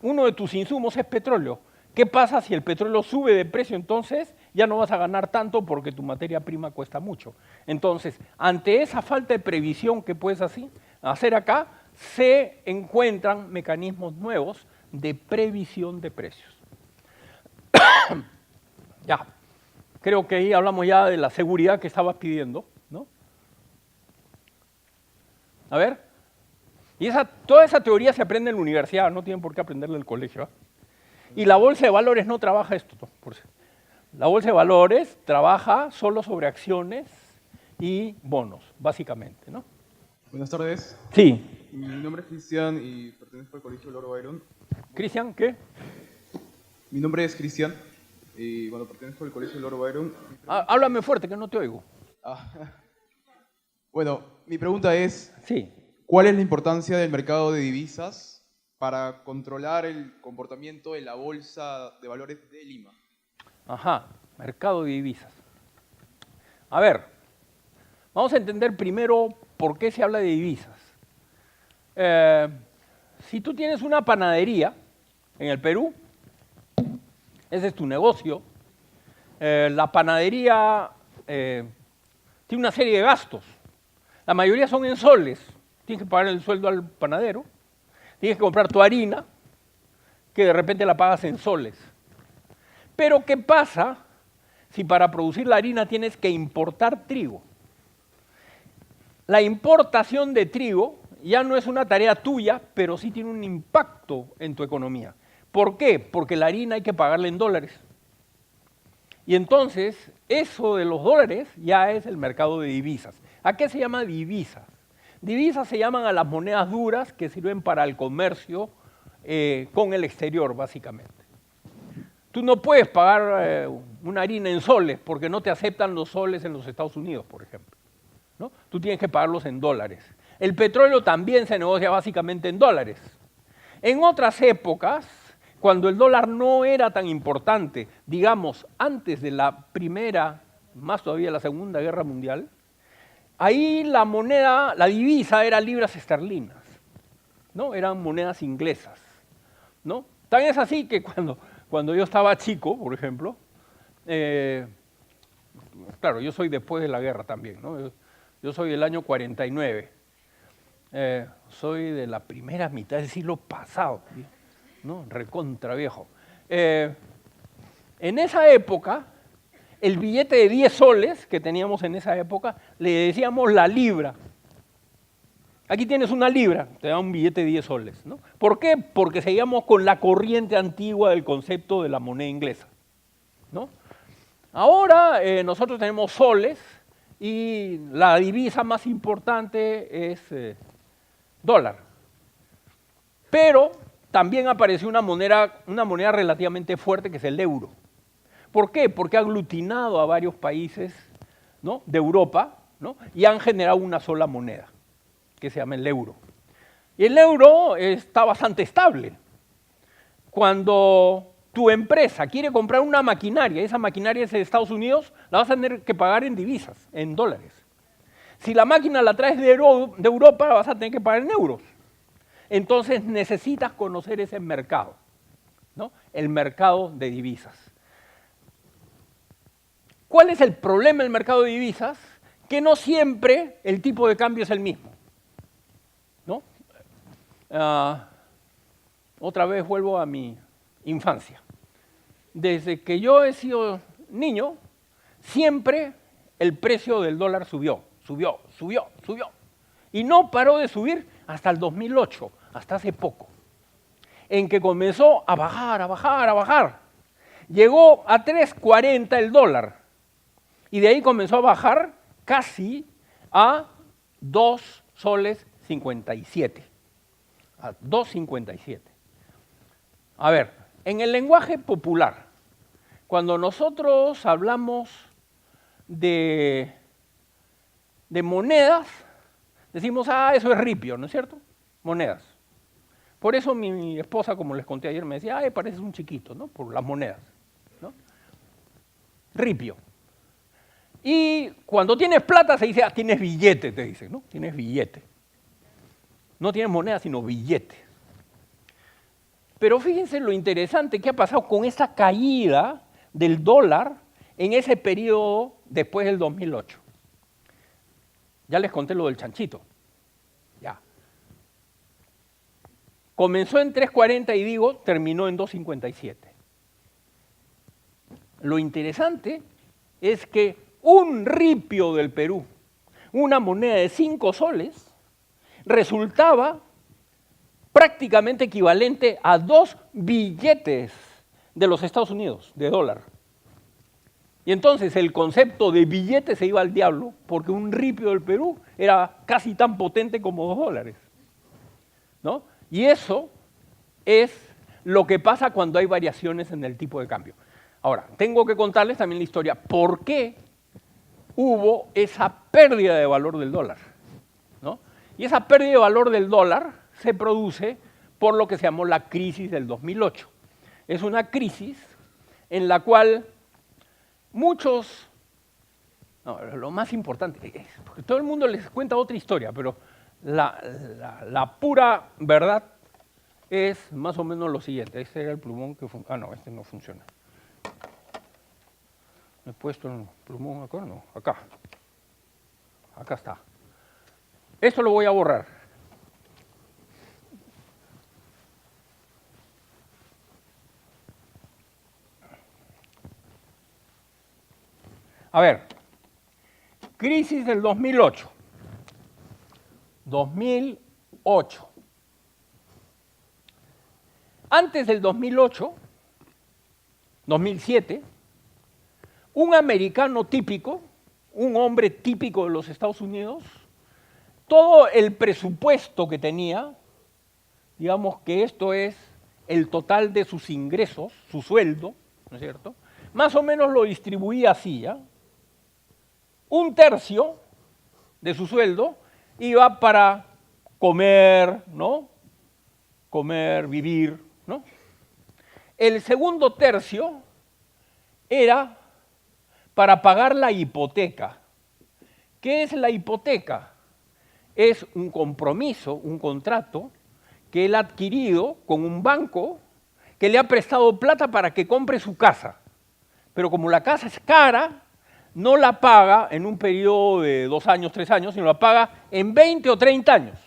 uno de tus insumos es petróleo. ¿Qué pasa si el petróleo sube de precio? Entonces ya no vas a ganar tanto porque tu materia prima cuesta mucho. Entonces, ante esa falta de previsión que puedes hacer acá, se encuentran mecanismos nuevos de previsión de precios. Ya, creo que ahí hablamos ya de la seguridad que estabas pidiendo, ¿no? A ver, y toda esa teoría se aprende en la universidad, no tienen por qué aprenderla en el colegio, ¿eh? Y la bolsa de valores no trabaja esto. La bolsa de valores trabaja solo sobre acciones y bonos, básicamente, ¿no?
Buenas tardes.
Sí.
Mi nombre es Cristian y pertenezco al Colegio Lord Byron.
¿Cristian, qué?
Mi nombre es Cristian y bueno, pertenezco al Colegio Lord Byron.
Háblame fuerte, que no te oigo.
Bueno, mi pregunta es,
Sí.
¿cuál es la importancia del mercado de divisas para controlar el comportamiento de la Bolsa de Valores de Lima?
Ajá, mercado de divisas. A ver, vamos a entender primero por qué se habla de divisas. Si tú tienes una panadería en el Perú, ese es tu negocio, la panadería tiene una serie de gastos. La mayoría son en soles. Tienes que pagar el sueldo al panadero, tienes que comprar tu harina, que de repente la pagas en soles. Pero ¿qué pasa si para producir la harina tienes que importar trigo? La importación de trigo ya no es una tarea tuya, pero sí tiene un impacto en tu economía. ¿Por qué? Porque la harina hay que pagarla en dólares. Y entonces, eso de los dólares ya es el mercado de divisas. ¿A qué se llama divisas? Divisas se llaman a las monedas duras que sirven para el comercio con el exterior, básicamente. Tú no puedes pagar una harina en soles porque no te aceptan los soles en los Estados Unidos, por ejemplo, ¿no? Tú tienes que pagarlos en dólares. El petróleo también se negocia básicamente en dólares. En otras épocas, cuando el dólar no era tan importante, digamos, antes de la primera, más todavía la Segunda Guerra Mundial, ahí la moneda, la divisa era libras esterlinas, ¿no? Eran monedas inglesas, ¿no? Tan es así que cuando yo estaba chico, por ejemplo, claro, yo soy después de la guerra también, ¿no? Yo soy del año 49, soy de la primera mitad del siglo pasado, ¿no? Recontra viejo. En esa época, el billete de 10 soles que teníamos en esa época, le decíamos la libra. Aquí tienes una libra, te da un billete de 10 soles, ¿no? ¿Por qué? Porque seguíamos con la corriente antigua del concepto de la moneda inglesa, ¿no? Ahora nosotros tenemos soles y la divisa más importante es dólar. Pero también apareció una moneda relativamente fuerte que es el euro. ¿Por qué? Porque ha aglutinado a varios países, ¿no?, de Europa, ¿no?, y han generado una sola moneda, que se llama el euro. Y el euro está bastante estable. Cuando tu empresa quiere comprar una maquinaria, esa maquinaria es de Estados Unidos, la vas a tener que pagar en divisas, en dólares. Si la máquina la traes de Europa, la vas a tener que pagar en euros. Entonces necesitas conocer ese mercado, ¿no?, el mercado de divisas. ¿Cuál es el problema del mercado de divisas? Que no siempre el tipo de cambio es el mismo, ¿no? Otra vez vuelvo a mi infancia. Desde que yo he sido niño, siempre el precio del dólar subió. Y no paró de subir hasta el 2008, hasta hace poco, en que comenzó a bajar. Llegó a 3.40 el dólar. Y de ahí comenzó a bajar casi a 2 soles 57. A 2.57. A ver, en el lenguaje popular, cuando nosotros hablamos de monedas, decimos, eso es ripio, ¿no es cierto? Monedas. Por eso mi esposa, como les conté ayer, me decía, pareces un chiquito, ¿no?, por las monedas, ¿no? Ripio. Y cuando tienes plata se dice, tienes billete, te dicen, ¿no? Tienes billete. No tienes moneda, sino billete. Pero fíjense lo interesante que ha pasado con esa caída del dólar en ese periodo después del 2008. Ya les conté lo del chanchito. Ya. Comenzó en 3.40 y digo, terminó en 2.57. Lo interesante es que un ripio del Perú, una moneda de 5 soles, resultaba prácticamente equivalente a 2 billetes de los Estados Unidos, de dólar. Y entonces el concepto de billete se iba al diablo, porque un ripio del Perú era casi tan potente como 2 dólares, ¿no? Y eso es lo que pasa cuando hay variaciones en el tipo de cambio. Ahora, tengo que contarles también la historia. ¿Por qué hubo esa pérdida de valor del dólar, ¿no? Y esa pérdida de valor del dólar se produce por lo que se llamó la crisis del 2008. Es una crisis en la cual muchos, lo más importante, porque todo el mundo les cuenta otra historia, pero la pura verdad es más o menos lo siguiente. Este era el plumón que no, este no funciona. ¿Me he puesto el plumón acá? No, acá. Acá está. Esto lo voy a borrar. A ver, crisis del 2008. 2008. Antes del 2008, 2007, un americano típico, un hombre típico de los Estados Unidos, todo el presupuesto que tenía, digamos que esto es el total de sus ingresos, su sueldo, ¿no es cierto?, más o menos lo distribuía así, ¿ya? 1/3 de su sueldo iba para comer, ¿no? Comer, vivir, ¿no? El segundo tercio era para pagar la hipoteca. ¿Qué es la hipoteca? Es un compromiso, un contrato que él ha adquirido con un banco que le ha prestado plata para que compre su casa. Pero como la casa es cara, no la paga en un periodo de 2 años, 3 años, sino la paga en 20 o 30 años.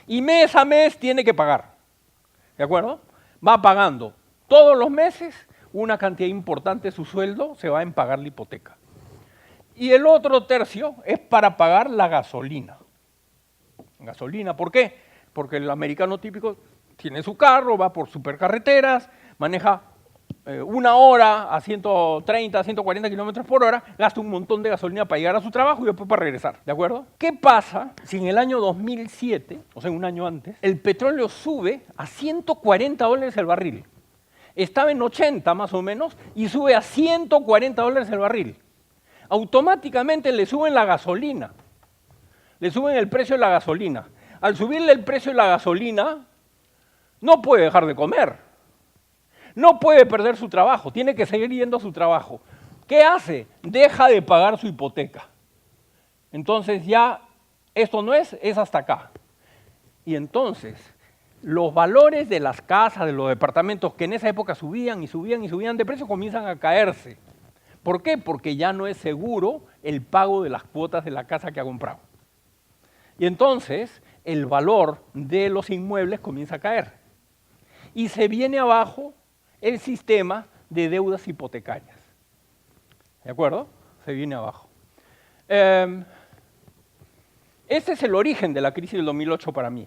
Y mes a mes tiene que pagar. ¿De acuerdo? Va pagando todos los meses una cantidad importante de su sueldo, se va en pagar la hipoteca. Y el otro tercio es para pagar la gasolina. Gasolina, ¿por qué? Porque el americano típico tiene su carro, va por supercarreteras, maneja 1 hora a 130, 140 kilómetros por hora, gasta un montón de gasolina para llegar a su trabajo y después para regresar, ¿de acuerdo? ¿Qué pasa si en el año 2007, o sea, un año antes, el petróleo sube a $140 el barril? Estaba en 80 más o menos y sube a $140 el barril. Automáticamente le suben la gasolina, le suben el precio de la gasolina. Al subirle el precio de la gasolina, no puede dejar de comer, no puede perder su trabajo, tiene que seguir yendo a su trabajo. ¿Qué hace? Deja de pagar su hipoteca. Entonces ya esto no es hasta acá. Y entonces los valores de las casas, de los departamentos que en esa época subían y subían y subían de precio comienzan a caerse. ¿Por qué? Porque ya no es seguro el pago de las cuotas de la casa que ha comprado. Y entonces el valor de los inmuebles comienza a caer. Y se viene abajo el sistema de deudas hipotecarias. ¿De acuerdo? Se viene abajo. Este es el origen de la crisis del 2008 para mí.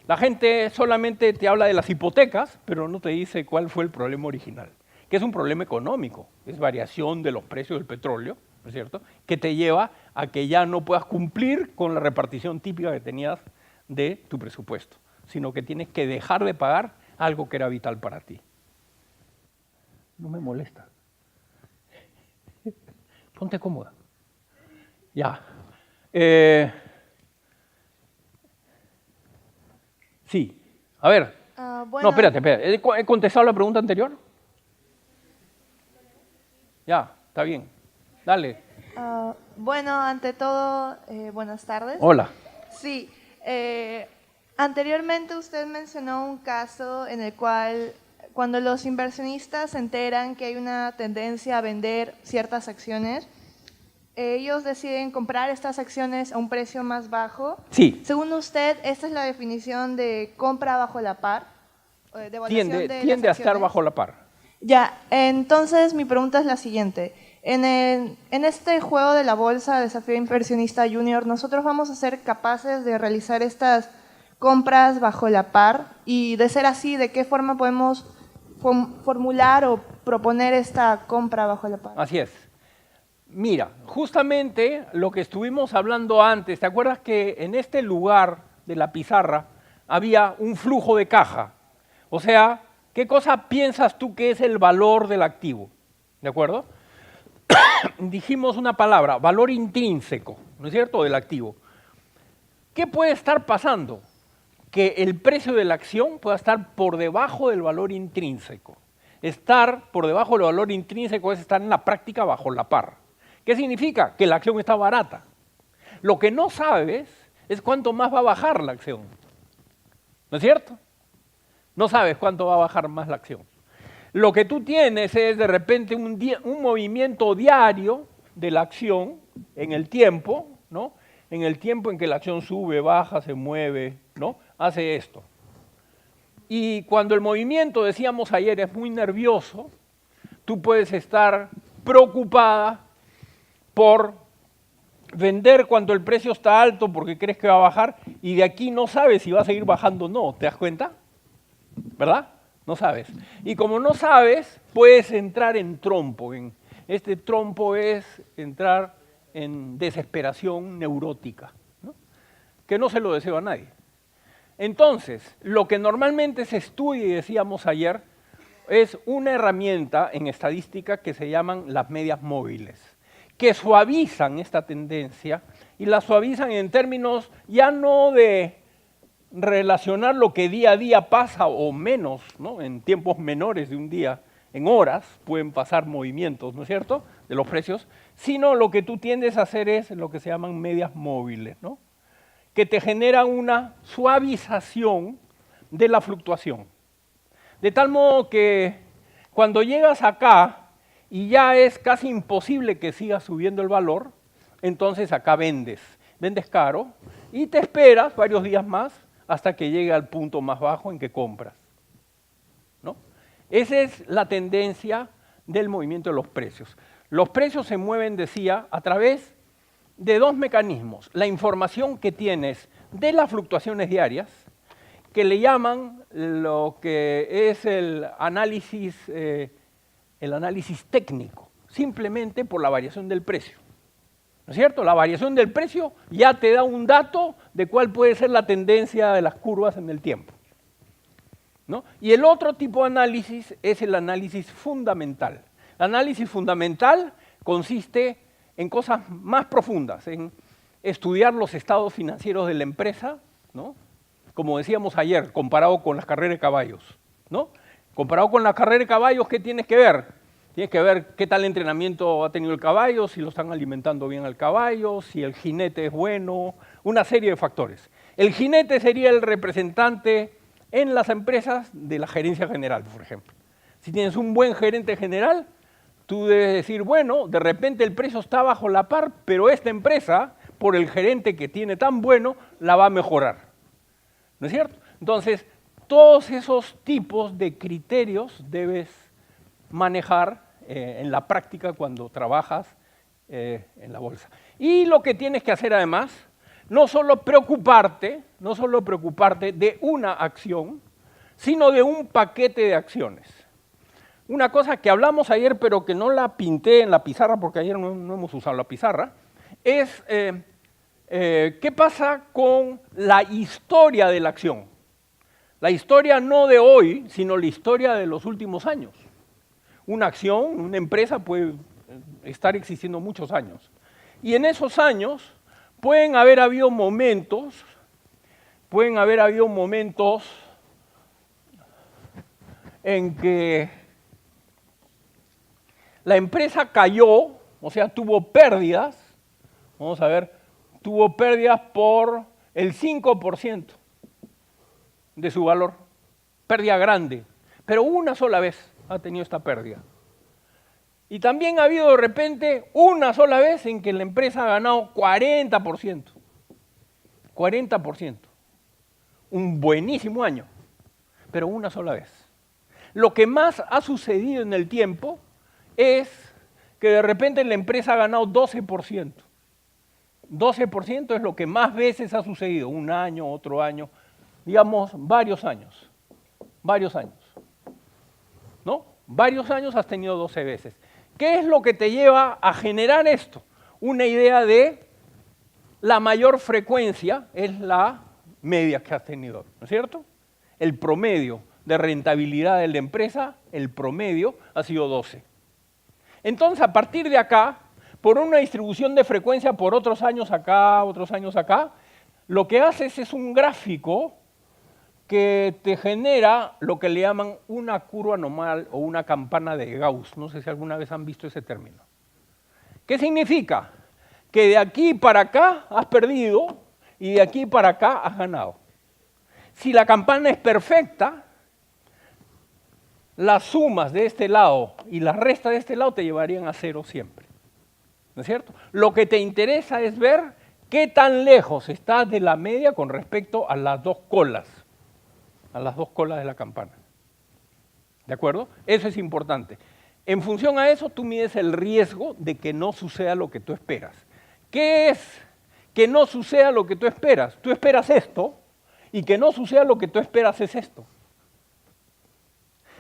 La gente solamente te habla de las hipotecas, pero no te dice cuál fue el problema original, que es un problema económico, es variación de los precios del petróleo, ¿no es cierto?, que te lleva a que ya no puedas cumplir con la repartición típica que tenías de tu presupuesto, sino que tienes que dejar de pagar algo que era vital para ti. No me molesta. Ponte cómoda. Ya. Sí. A ver.
Bueno,
No, espérate. ¿He contestado la pregunta anterior? Ya, está bien. Dale.
bueno, ante todo, buenas tardes.
Hola.
Sí, anteriormente usted mencionó un caso en el cual cuando los inversionistas se enteran que hay una tendencia a vender ciertas acciones, ellos deciden comprar estas acciones a un precio más bajo.
Sí.
Según usted, ¿esta es la definición de compra bajo la par? De evaluación de las
Tiende a estar
acciones?
bajo la par.
Ya, entonces mi pregunta es la siguiente. En este juego de la bolsa Desafío Inversionista Junior, ¿nosotros vamos a ser capaces de realizar estas compras bajo la par? Y de ser así, ¿de qué forma podemos formular o proponer esta compra bajo la par?
Así es. Mira, justamente lo que estuvimos hablando antes, ¿te acuerdas que en este lugar de la pizarra había un flujo de caja? O sea, ¿qué cosa piensas tú que es el valor del activo? ¿De acuerdo? Dijimos una palabra, valor intrínseco, ¿no es cierto?, del activo. ¿Qué puede estar pasando? Que el precio de la acción pueda estar por debajo del valor intrínseco. Estar por debajo del valor intrínseco es estar en la práctica bajo la par. ¿Qué significa? Que la acción está barata. Lo que no sabes es cuánto más va a bajar la acción. ¿No es cierto? No sabes cuánto va a bajar más la acción. Lo que tú tienes es de repente un movimiento diario de la acción en el tiempo, ¿no? En el tiempo en que la acción sube, baja, se mueve, ¿no? Hace esto. Y cuando el movimiento, decíamos ayer, es muy nervioso, tú puedes estar preocupada por vender cuando el precio está alto porque crees que va a bajar y de aquí no sabes si va a seguir bajando o no, ¿te das cuenta? ¿Verdad? No sabes. Y como no sabes, puedes entrar en trompo. Este trompo es entrar en desesperación neurótica, ¿no? Que no se lo deseo a nadie. Entonces, lo que normalmente se estudia, y decíamos ayer, es una herramienta en estadística que se llaman las medias móviles, que suavizan esta tendencia y la suavizan en términos ya no de relacionar lo que día a día pasa o menos, ¿no? En tiempos menores de un día, en horas, pueden pasar movimientos, ¿no es cierto?, de los precios, sino lo que tú tiendes a hacer es lo que se llaman medias móviles, ¿no?, que te generan una suavización de la fluctuación. De tal modo que cuando llegas acá y ya es casi imposible que siga subiendo el valor, entonces acá vendes caro y te esperas varios días más hasta que llegue al punto más bajo en que compras, ¿no? Esa es la tendencia del movimiento de los precios. Los precios se mueven, decía, a través de dos mecanismos. La información que tienes de las fluctuaciones diarias, que le llaman lo que es el análisis técnico, simplemente por la variación del precio. ¿No es cierto? La variación del precio ya te da un dato de cuál puede ser la tendencia de las curvas en el tiempo, ¿no? Y el otro tipo de análisis es el análisis fundamental. El análisis fundamental consiste en cosas más profundas, en estudiar los estados financieros de la empresa, ¿no?, como decíamos ayer, comparado con las carreras de caballos, ¿no? Comparado con las carreras de caballos, ¿qué tienes que ver? Tienes que ver qué tal entrenamiento ha tenido el caballo, si lo están alimentando bien al caballo, si el jinete es bueno, una serie de factores. El jinete sería el representante en las empresas de la gerencia general, por ejemplo. Si tienes un buen gerente general, tú debes decir, bueno, de repente el precio está bajo la par, pero esta empresa, por el gerente que tiene tan bueno, la va a mejorar. ¿No es cierto? Entonces, todos esos tipos de criterios debes manejar en la práctica cuando trabajas en la bolsa. Y lo que tienes que hacer además, no solo preocuparte de una acción, sino de un paquete de acciones. Una cosa que hablamos ayer, pero que no la pinté en la pizarra, porque ayer no hemos usado la pizarra, es qué pasa con la historia de la acción. La historia no de hoy, sino la historia de los últimos años. Una acción, una empresa puede estar existiendo muchos años. Y en esos años pueden haber habido momentos en que la empresa cayó, o sea, tuvo pérdidas, vamos a ver, tuvo pérdidas por el 5% de su valor, pérdida grande, pero una sola vez ha tenido esta pérdida. Y también ha habido de repente una sola vez en que la empresa ha ganado 40%. 40%. Un buenísimo año, pero una sola vez. Lo que más ha sucedido en el tiempo es que de repente la empresa ha ganado 12%. 12% es lo que más veces ha sucedido, un año, otro año, digamos varios años, ¿no? Varios años has tenido 12 veces. ¿Qué es lo que te lleva a generar esto? Una idea de la mayor frecuencia es la media que has tenido, ¿no es cierto? El promedio de rentabilidad de la empresa, el promedio ha sido 12. Entonces, a partir de acá, por una distribución de frecuencia por otros años acá, lo que haces es un gráfico que te genera lo que le llaman una curva normal o una campana de Gauss. No sé si alguna vez han visto ese término. ¿Qué significa? Que de aquí para acá has perdido y de aquí para acá has ganado. Si la campana es perfecta, las sumas de este lado y las restas de este lado te llevarían a cero siempre. ¿No es cierto? Lo que te interesa es ver qué tan lejos estás de la media con respecto a las dos colas de la campana. ¿De acuerdo? Eso es importante. En función a eso, tú mides el riesgo de que no suceda lo que tú esperas. ¿Qué es que no suceda lo que tú esperas? Tú esperas esto, y que no suceda lo que tú esperas es esto.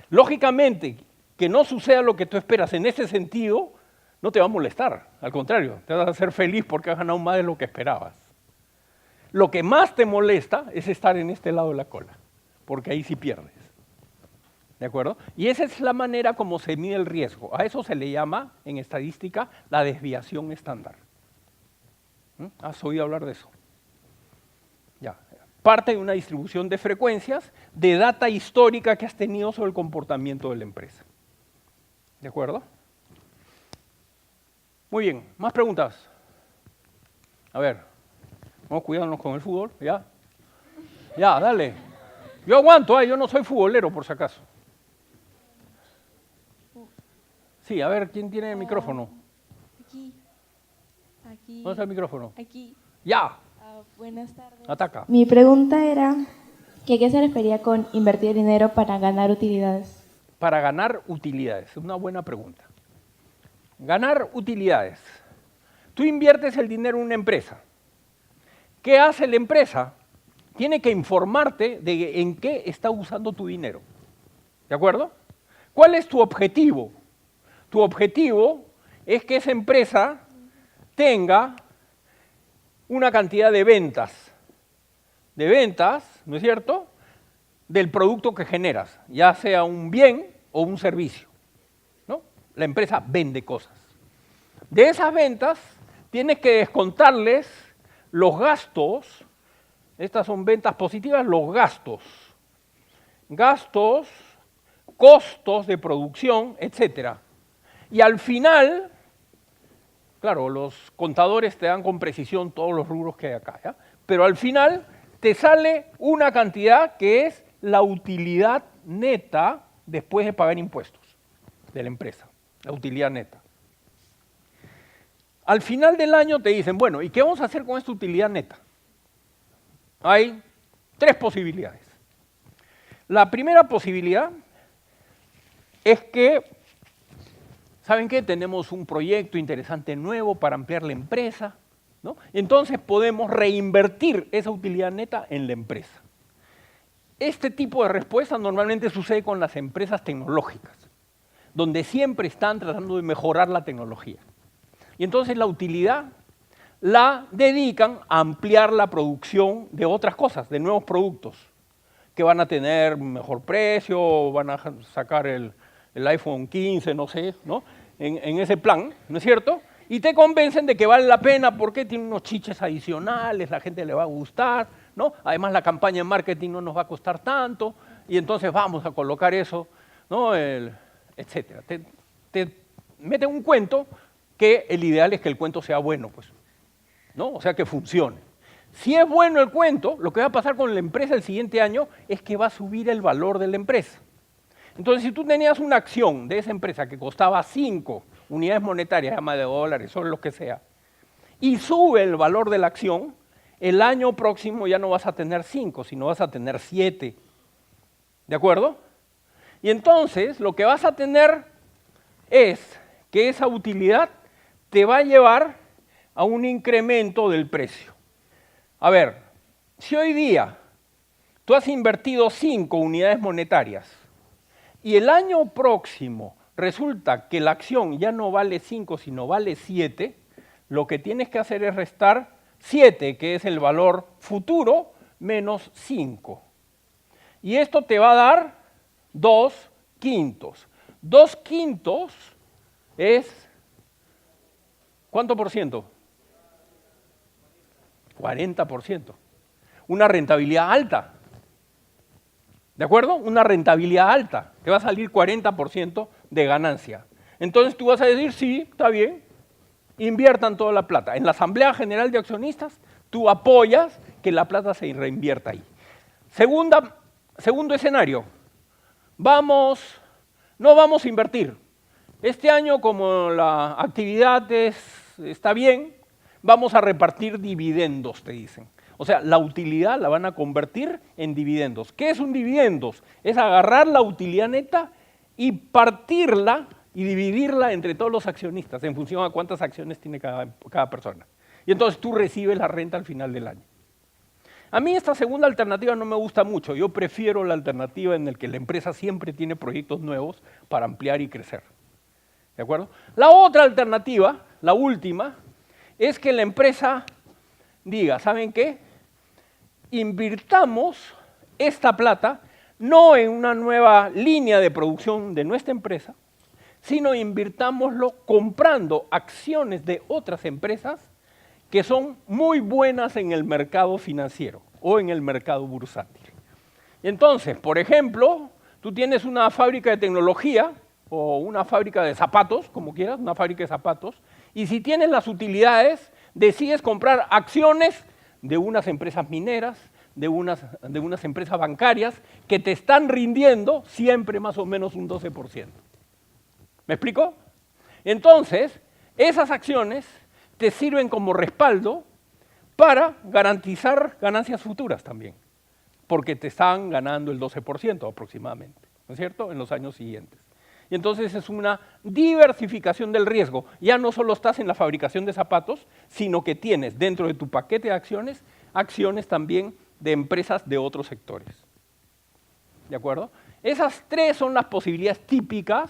Lógicamente, que no suceda lo que tú esperas en ese sentido, no te va a molestar. Al contrario, te vas a hacer feliz porque has ganado más de lo que esperabas. Lo que más te molesta es estar en este lado de la cola, porque ahí sí pierdes. ¿De acuerdo? Y esa es la manera como se mide el riesgo. A eso se le llama, en estadística, la desviación estándar. ¿Has oído hablar de eso? Ya. parte de una distribución de frecuencias de data histórica que has tenido sobre el comportamiento de la empresa. ¿De acuerdo? Muy bien, ¿más preguntas? A ver, vamos a cuidarnos con el fútbol, ¿ya? Ya, dale. Yo aguanto, yo no soy futbolero, por si acaso. Sí, a ver, ¿quién tiene el micrófono?
Aquí.
¿Dónde está el micrófono?
Aquí.
¡Ya!
Buenas tardes.
Ataca.
Mi pregunta era que ¿qué se refería con invertir dinero para ganar utilidades?
Para ganar utilidades, es una buena pregunta. Ganar utilidades. Tú inviertes el dinero en una empresa. ¿Qué hace la empresa? Tiene que informarte de en qué está usando tu dinero. ¿De acuerdo? ¿Cuál es tu objetivo? Tu objetivo es que esa empresa tenga una cantidad de ventas, ¿no es cierto?, del producto que generas, ya sea un bien o un servicio, ¿no? La empresa vende cosas. De esas ventas tienes que descontarles los gastos, estas son ventas positivas, los gastos, costos de producción, etcétera. Y al final, claro, los contadores te dan con precisión todos los rubros que hay acá, ¿ya? Pero al final te sale una cantidad que es la utilidad neta después de pagar impuestos de la empresa, la utilidad neta. Al final del año te dicen, bueno, ¿y qué vamos a hacer con esta utilidad neta? Hay tres posibilidades. La primera posibilidad es que, ¿saben qué? Tenemos un proyecto interesante nuevo para ampliar la empresa, ¿no? Entonces podemos reinvertir esa utilidad neta en la empresa. Este tipo de respuesta normalmente sucede con las empresas tecnológicas, donde siempre están tratando de mejorar la tecnología. Y entonces la utilidad la dedican a ampliar la producción de otras cosas, de nuevos productos, que van a tener mejor precio, van a sacar el iPhone 15, no sé, ¿no? En ese plan, ¿no es cierto? Y te convencen de que vale la pena porque tiene unos chiches adicionales, la gente le va a gustar, ¿no? Además la campaña de marketing no nos va a costar tanto y entonces vamos a colocar eso, ¿no? Etcétera. Te meten un cuento que el ideal es que el cuento sea bueno, pues, ¿no? O sea, que funcione. Si es bueno el cuento, lo que va a pasar con la empresa el siguiente año es que va a subir el valor de la empresa. Entonces, si tú tenías una acción de esa empresa que costaba 5 unidades monetarias, llama de dólares o lo que sea, y sube el valor de la acción, el año próximo ya no vas a tener 5, sino vas a tener 7. ¿De acuerdo? Y entonces, lo que vas a tener es que esa utilidad te va a llevar a un incremento del precio. A ver, si hoy día tú has invertido 5 unidades monetarias y el año próximo resulta que la acción ya no vale 5, sino vale 7, lo que tienes que hacer es restar 7, que es el valor futuro, menos 5. Y esto te va a dar 2 quintos. 2 quintos es, ¿cuánto por ciento? 40%. Una rentabilidad alta. ¿De acuerdo? Una rentabilidad alta. Te va a salir 40% de ganancia. Entonces tú vas a decir, sí, está bien, inviertan toda la plata. En la Asamblea General de Accionistas, tú apoyas que la plata se reinvierta ahí. Segundo escenario, no vamos a invertir. Este año, como la actividad está bien, vamos a repartir dividendos, te dicen. O sea, la utilidad la van a convertir en dividendos. ¿Qué es un dividendos? Es agarrar la utilidad neta y partirla y dividirla entre todos los accionistas en función a cuántas acciones tiene cada persona. Y entonces tú recibes la renta al final del año. A mí esta segunda alternativa no me gusta mucho. Yo prefiero la alternativa en la que la empresa siempre tiene proyectos nuevos para ampliar y crecer. ¿De acuerdo? La otra alternativa, la última, es que la empresa diga, ¿saben qué? Invirtamos esta plata no en una nueva línea de producción de nuestra empresa, sino invirtámoslo comprando acciones de otras empresas que son muy buenas en el mercado financiero o en el mercado bursátil. Entonces, por ejemplo, tú tienes una fábrica de tecnología o una fábrica de zapatos, como quieras, una fábrica de zapatos, y si tienes las utilidades, decides comprar acciones de unas empresas mineras, de unas empresas bancarias que te están rindiendo siempre más o menos un 12%. ¿Me explico? Entonces, esas acciones te sirven como respaldo para garantizar ganancias futuras también, porque te están ganando el 12% aproximadamente, ¿no es cierto?, en los años siguientes. Y entonces es una diversificación del riesgo. Ya no solo estás en la fabricación de zapatos, sino que tienes dentro de tu paquete de acciones, acciones también de empresas de otros sectores. ¿De acuerdo? Esas tres son las posibilidades típicas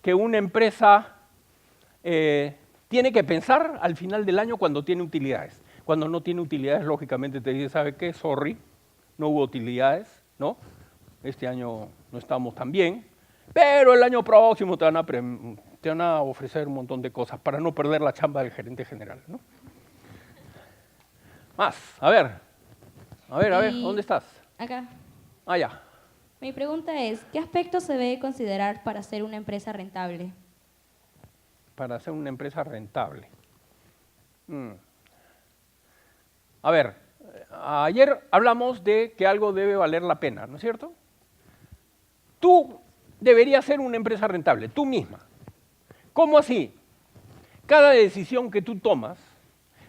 que una empresa tiene que pensar al final del año cuando tiene utilidades. Cuando no tiene utilidades, lógicamente te dice, ¿sabe qué? Sorry, no hubo utilidades, ¿no? Este año no estamos tan bien, pero el año próximo te van a ofrecer un montón de cosas para no perder la chamba del gerente general, ¿no? Más, a ver, ¿dónde estás?
Acá.
Ah, ya.
Mi pregunta es, ¿qué aspectos se debe considerar para ser una empresa rentable?
Para ser una empresa rentable. A ver, ayer hablamos de que algo debe valer la pena, ¿no es cierto? Tú deberías ser una empresa rentable, tú misma. ¿Cómo así? Cada decisión que tú tomas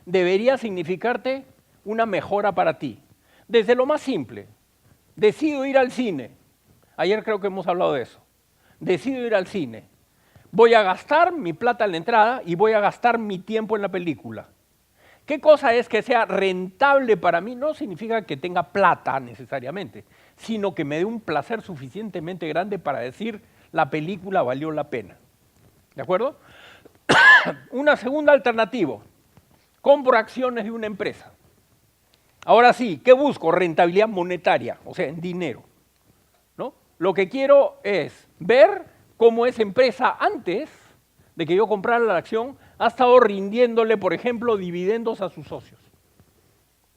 debería significarte una mejora para ti. Desde lo más simple, decido ir al cine. Ayer creo que hemos hablado de eso. Decido ir al cine. Voy a gastar mi plata en la entrada y voy a gastar mi tiempo en la película. ¿Qué cosa es que sea rentable para mí? No significa que tenga plata necesariamente, sino que me dé un placer suficientemente grande para decir la película valió la pena. ¿De acuerdo? Una segunda alternativa. Compro acciones de una empresa. Ahora sí, ¿qué busco? Rentabilidad monetaria, o sea, en dinero, ¿no? Lo que quiero es ver cómo esa empresa, antes de que yo comprara la acción, ha estado rindiéndole, por ejemplo, dividendos a sus socios.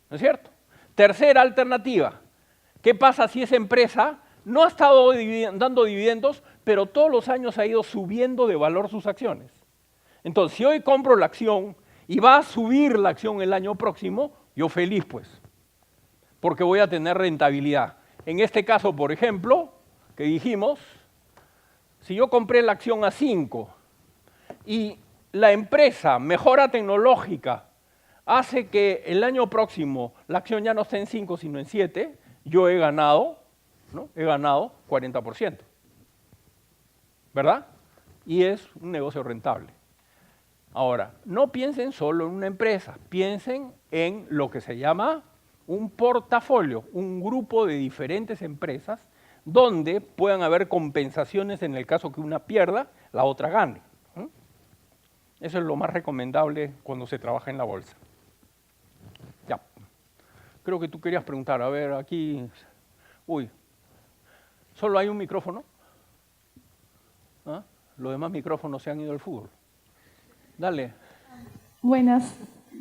¿No es cierto? Tercera alternativa. ¿Qué pasa si esa empresa no ha estado dando dividendos, pero todos los años ha ido subiendo de valor sus acciones? Entonces, si hoy compro la acción y va a subir la acción el año próximo, yo feliz pues, porque voy a tener rentabilidad. En este caso, por ejemplo, que dijimos, si yo compré la acción a 5 y la empresa mejora tecnológica hace que el año próximo la acción ya no esté en 5 sino en 7, yo he ganado, ¿no? He ganado 40%, ¿verdad? Y es un negocio rentable. Ahora, no piensen solo en una empresa, piensen en lo que se llama un portafolio, un grupo de diferentes empresas donde puedan haber compensaciones en el caso que una pierda, la otra gane. Eso es lo más recomendable cuando se trabaja en la bolsa. Ya. Creo que tú querías preguntar, a ver, aquí... Uy, ¿solo hay un micrófono? ¿Ah? Los demás micrófonos se han ido al fútbol. Dale.
Buenas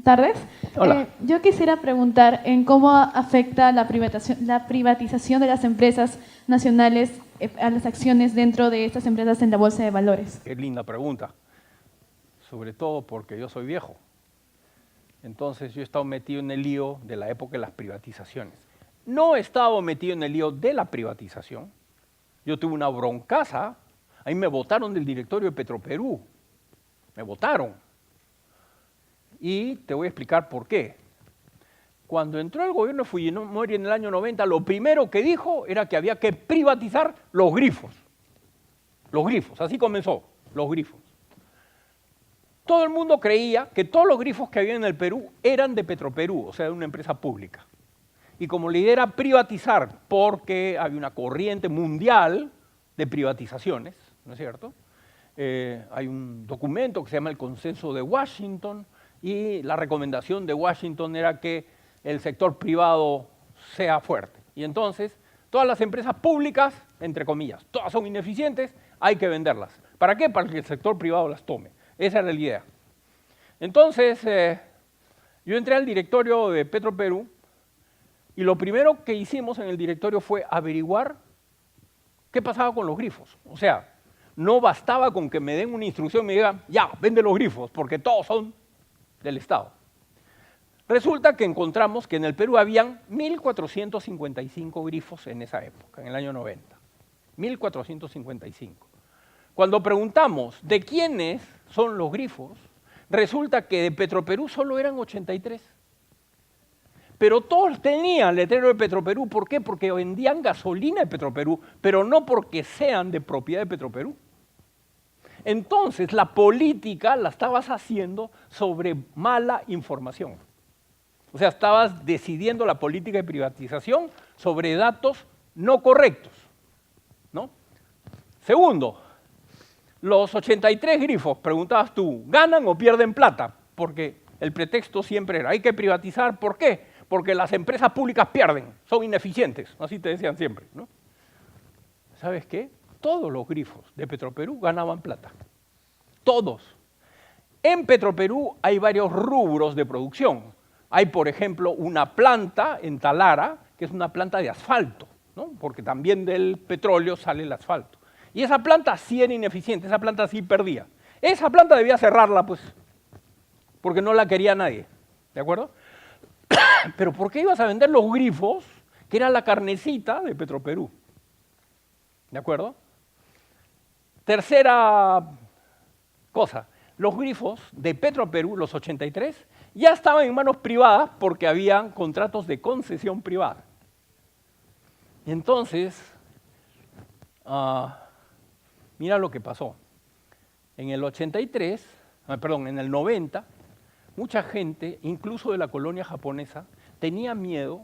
tardes.
Hola.
Yo quisiera preguntar en cómo afecta la privatización de las empresas nacionales a las acciones dentro de estas empresas en la bolsa de valores.
Qué linda pregunta. Sobre todo porque yo soy viejo. Entonces yo he estado metido en el lío de la época de las privatizaciones. No he estado metido en el lío de la privatización. Yo tuve una broncaza. Ahí me votaron del directorio de Petroperú. Me votaron. Y te voy a explicar por qué. Cuando entró el gobierno de Fujimori en el año 90, lo primero que dijo era que había que privatizar los grifos. Los grifos, así comenzó, los grifos. Todo el mundo creía que todos los grifos que había en el Perú eran de Petroperú, o sea, de una empresa pública. Y como la idea era privatizar, porque había una corriente mundial de privatizaciones, ¿no es cierto? Hay un documento que se llama el Consenso de Washington y la recomendación de Washington era que el sector privado sea fuerte. Y entonces, todas las empresas públicas, entre comillas, todas son ineficientes, hay que venderlas. ¿Para qué? Para que el sector privado las tome. Esa era la idea. Entonces, yo entré al directorio de Petroperú Y lo primero que hicimos en el directorio fue averiguar qué pasaba con los grifos. O sea, no bastaba con que me den una instrucción y me digan, ya, vende los grifos, porque todos son del Estado. Resulta que encontramos que en el Perú habían 1.455 grifos en esa época, en el año 90. 1.455. Cuando preguntamos de quiénes son los grifos, resulta que de Petroperú solo eran 83. Pero todos tenían letrero de Petroperú. ¿Por qué? Porque vendían gasolina de Petroperú, pero no porque sean de propiedad de Petroperú. Entonces, la política la estabas haciendo sobre mala información. O sea, estabas decidiendo la política de privatización sobre datos no correctos, ¿no? Segundo, los 83 grifos, preguntabas tú, ¿ganan o pierden plata? Porque el pretexto siempre era, hay que privatizar. ¿Por qué? Porque las empresas públicas pierden, son ineficientes, así te decían siempre, ¿no? ¿Sabes qué? Todos los grifos de Petroperú ganaban plata, todos. En Petroperú hay varios rubros de producción. Hay, por ejemplo, una planta en Talara, que es una planta de asfalto, ¿no? Porque también del petróleo sale el asfalto. Y esa planta sí era ineficiente, esa planta sí perdía. Esa planta debía cerrarla, pues, porque no la quería nadie, ¿de acuerdo? Pero ¿por qué ibas a vender los grifos, que era la carnecita de Petroperú? ¿De acuerdo? Tercera cosa, los grifos de Petroperú, los 83, ya estaban en manos privadas porque habían contratos de concesión privada. Y entonces, mira lo que pasó. En el 83, en el 90, mucha gente, incluso de la colonia japonesa, tenía miedo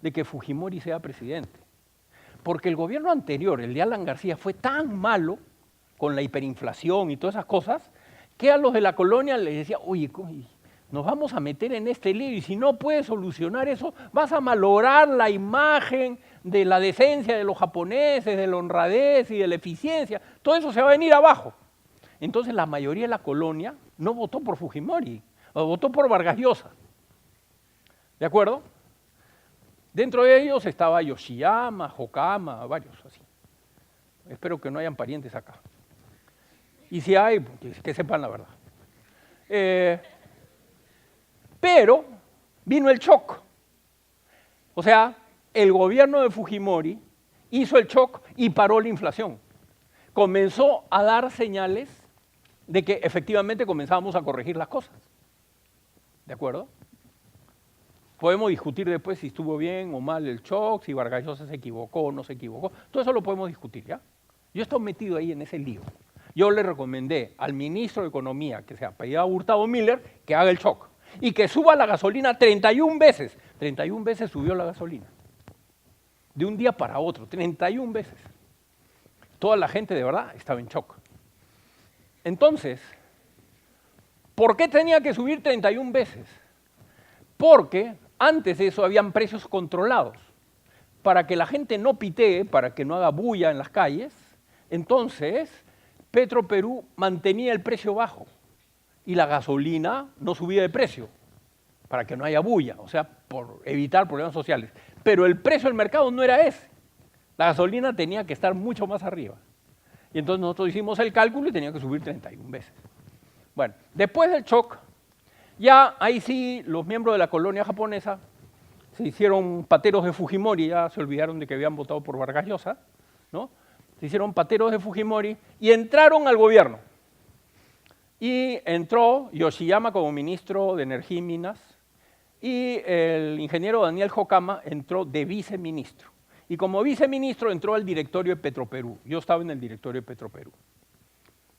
de que Fujimori sea presidente. Porque el gobierno anterior, el de Alan García, fue tan malo con la hiperinflación y todas esas cosas, que a los de la colonia les decía, oye, nos vamos a meter en este lío y si no puedes solucionar eso, vas a malograr la imagen de la decencia de los japoneses, de la honradez y de la eficiencia. Todo eso se va a venir abajo. Entonces la mayoría de la colonia no votó por Fujimori, votó por Vargas Llosa. ¿De acuerdo? Dentro de ellos estaba Yoshiyama, Hokama, varios así. Espero que no hayan parientes acá. Y si hay, que sepan la verdad. Pero vino el shock. O sea, el gobierno de Fujimori hizo el shock y paró la inflación. Comenzó a dar señales de que efectivamente comenzábamos a corregir las cosas. ¿De acuerdo? Podemos discutir después si estuvo bien o mal el shock, si Vargas Llosa se equivocó o no se equivocó. Todo eso lo podemos discutir, ¿ya? Yo estoy metido ahí en ese lío. Yo le recomendé al ministro de Economía, que se apellidaba Hurtado Miller, que haga el shock y que suba la gasolina 31 veces. 31 veces subió la gasolina. De un día para otro, 31 veces. Toda la gente de verdad estaba en shock. Entonces, ¿por qué tenía que subir 31 veces? Porque antes de eso habían precios controlados. Para que la gente no pitee, para que no haga bulla en las calles, entonces Petroperú mantenía el precio bajo y la gasolina no subía de precio, para que no haya bulla, o sea, por evitar problemas sociales. Pero el precio del mercado no era ese. La gasolina tenía que estar mucho más arriba. Y entonces nosotros hicimos el cálculo y tenía que subir 31 veces. Bueno, después del shock, ya ahí sí los miembros de la colonia japonesa se hicieron pateros de Fujimori, ya se olvidaron de que habían votado por Vargas Llosa, ¿no? Se hicieron pateros de Fujimori y entraron al gobierno. Y entró Yoshiyama como ministro de Energía y Minas y el ingeniero Daniel Hokama entró de viceministro. Y como viceministro entró al directorio de Petroperú. Yo estaba en el directorio de Petroperú.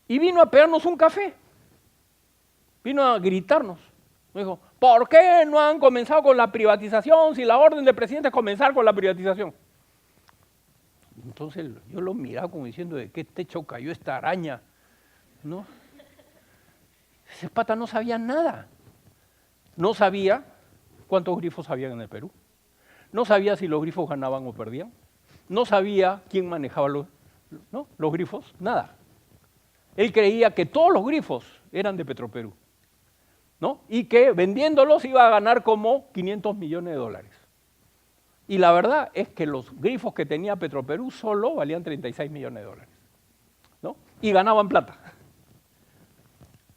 Y vino a pegarnos un café. Vino a gritarnos. Me dijo, ¿por qué no han comenzado con la privatización si la orden del presidente es comenzar con la privatización? Entonces yo lo miraba como diciendo, ¿de qué techo cayó esta araña? ¿No? Ese pata no sabía nada. No sabía cuántos grifos había en el Perú. No sabía si los grifos ganaban o perdían. No sabía quién manejaba los grifos, nada. Él creía que todos los grifos eran de Petroperú, ¿no? Y que vendiéndolos iba a ganar como $500 millones. Y la verdad es que los grifos que tenía Petroperú solo valían 36 millones de dólares, ¿no? Y ganaban plata.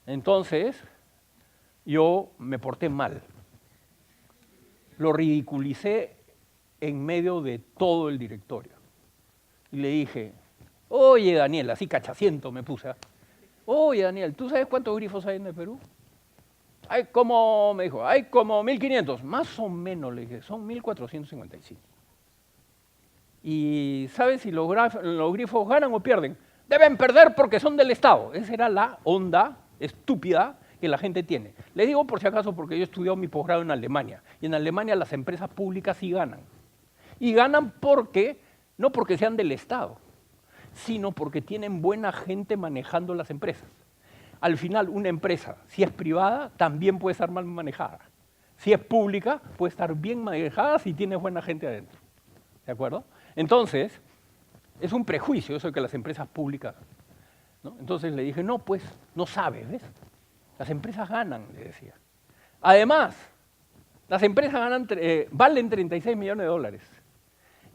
Entonces, yo me porté mal. Lo ridiculicé en medio de todo el directorio. Y le dije, oye Daniel, así cachaciento me puse. Oye Daniel, ¿tú sabes cuántos grifos hay en el Perú? Hay como, me dijo, hay como 1.500. Más o menos, le dije, son 1.455. ¿Y sabes si los grifos ganan o pierden? Deben perder porque son del Estado. Esa era la onda estúpida que la gente tiene. Le digo por si acaso porque yo he estudiado mi posgrado en Alemania. Y en Alemania las empresas públicas sí ganan. Y ganan porque, no porque sean del Estado, sino porque tienen buena gente manejando las empresas. Al final, una empresa, si es privada, también puede estar mal manejada. Si es pública, puede estar bien manejada si tiene buena gente adentro. ¿De acuerdo? Entonces, es un prejuicio eso de que las empresas públicas, ¿no? Entonces le dije, no, pues, no sabes, ¿ves? Las empresas ganan, le decía. Además, las empresas valen 36 millones de dólares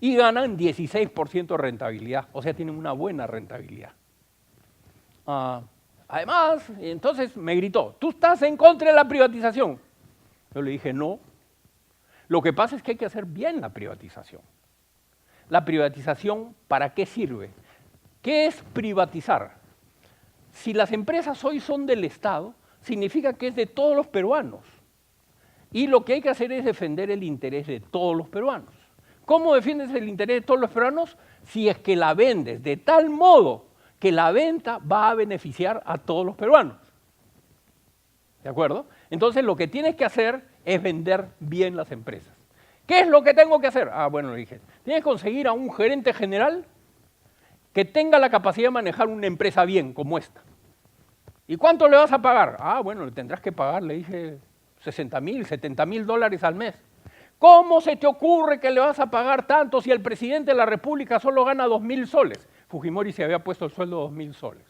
y ganan 16% de rentabilidad, o sea, tienen una buena rentabilidad. Además, entonces me gritó, ¿tú estás en contra de la privatización? Yo le dije, no. Lo que pasa es que hay que hacer bien la privatización. La privatización, ¿para qué sirve? ¿Qué es privatizar? Si las empresas hoy son del Estado, significa que es de todos los peruanos. Y lo que hay que hacer es defender el interés de todos los peruanos. ¿Cómo defiendes el interés de todos los peruanos? Si es que la vendes de tal modo que la venta va a beneficiar a todos los peruanos. ¿De acuerdo? Entonces lo que tienes que hacer es vender bien las empresas. ¿Qué es lo que tengo que hacer? Bueno, le dije, tienes que conseguir a un gerente general que tenga la capacidad de manejar una empresa bien, como esta. ¿Y cuánto le vas a pagar? Bueno, le tendrás que pagar, le dije, 60.000, 70.000 dólares al mes. ¿Cómo se te ocurre que le vas a pagar tanto si el presidente de la República solo gana 2.000 soles? Fujimori se había puesto el sueldo de 2.000 soles.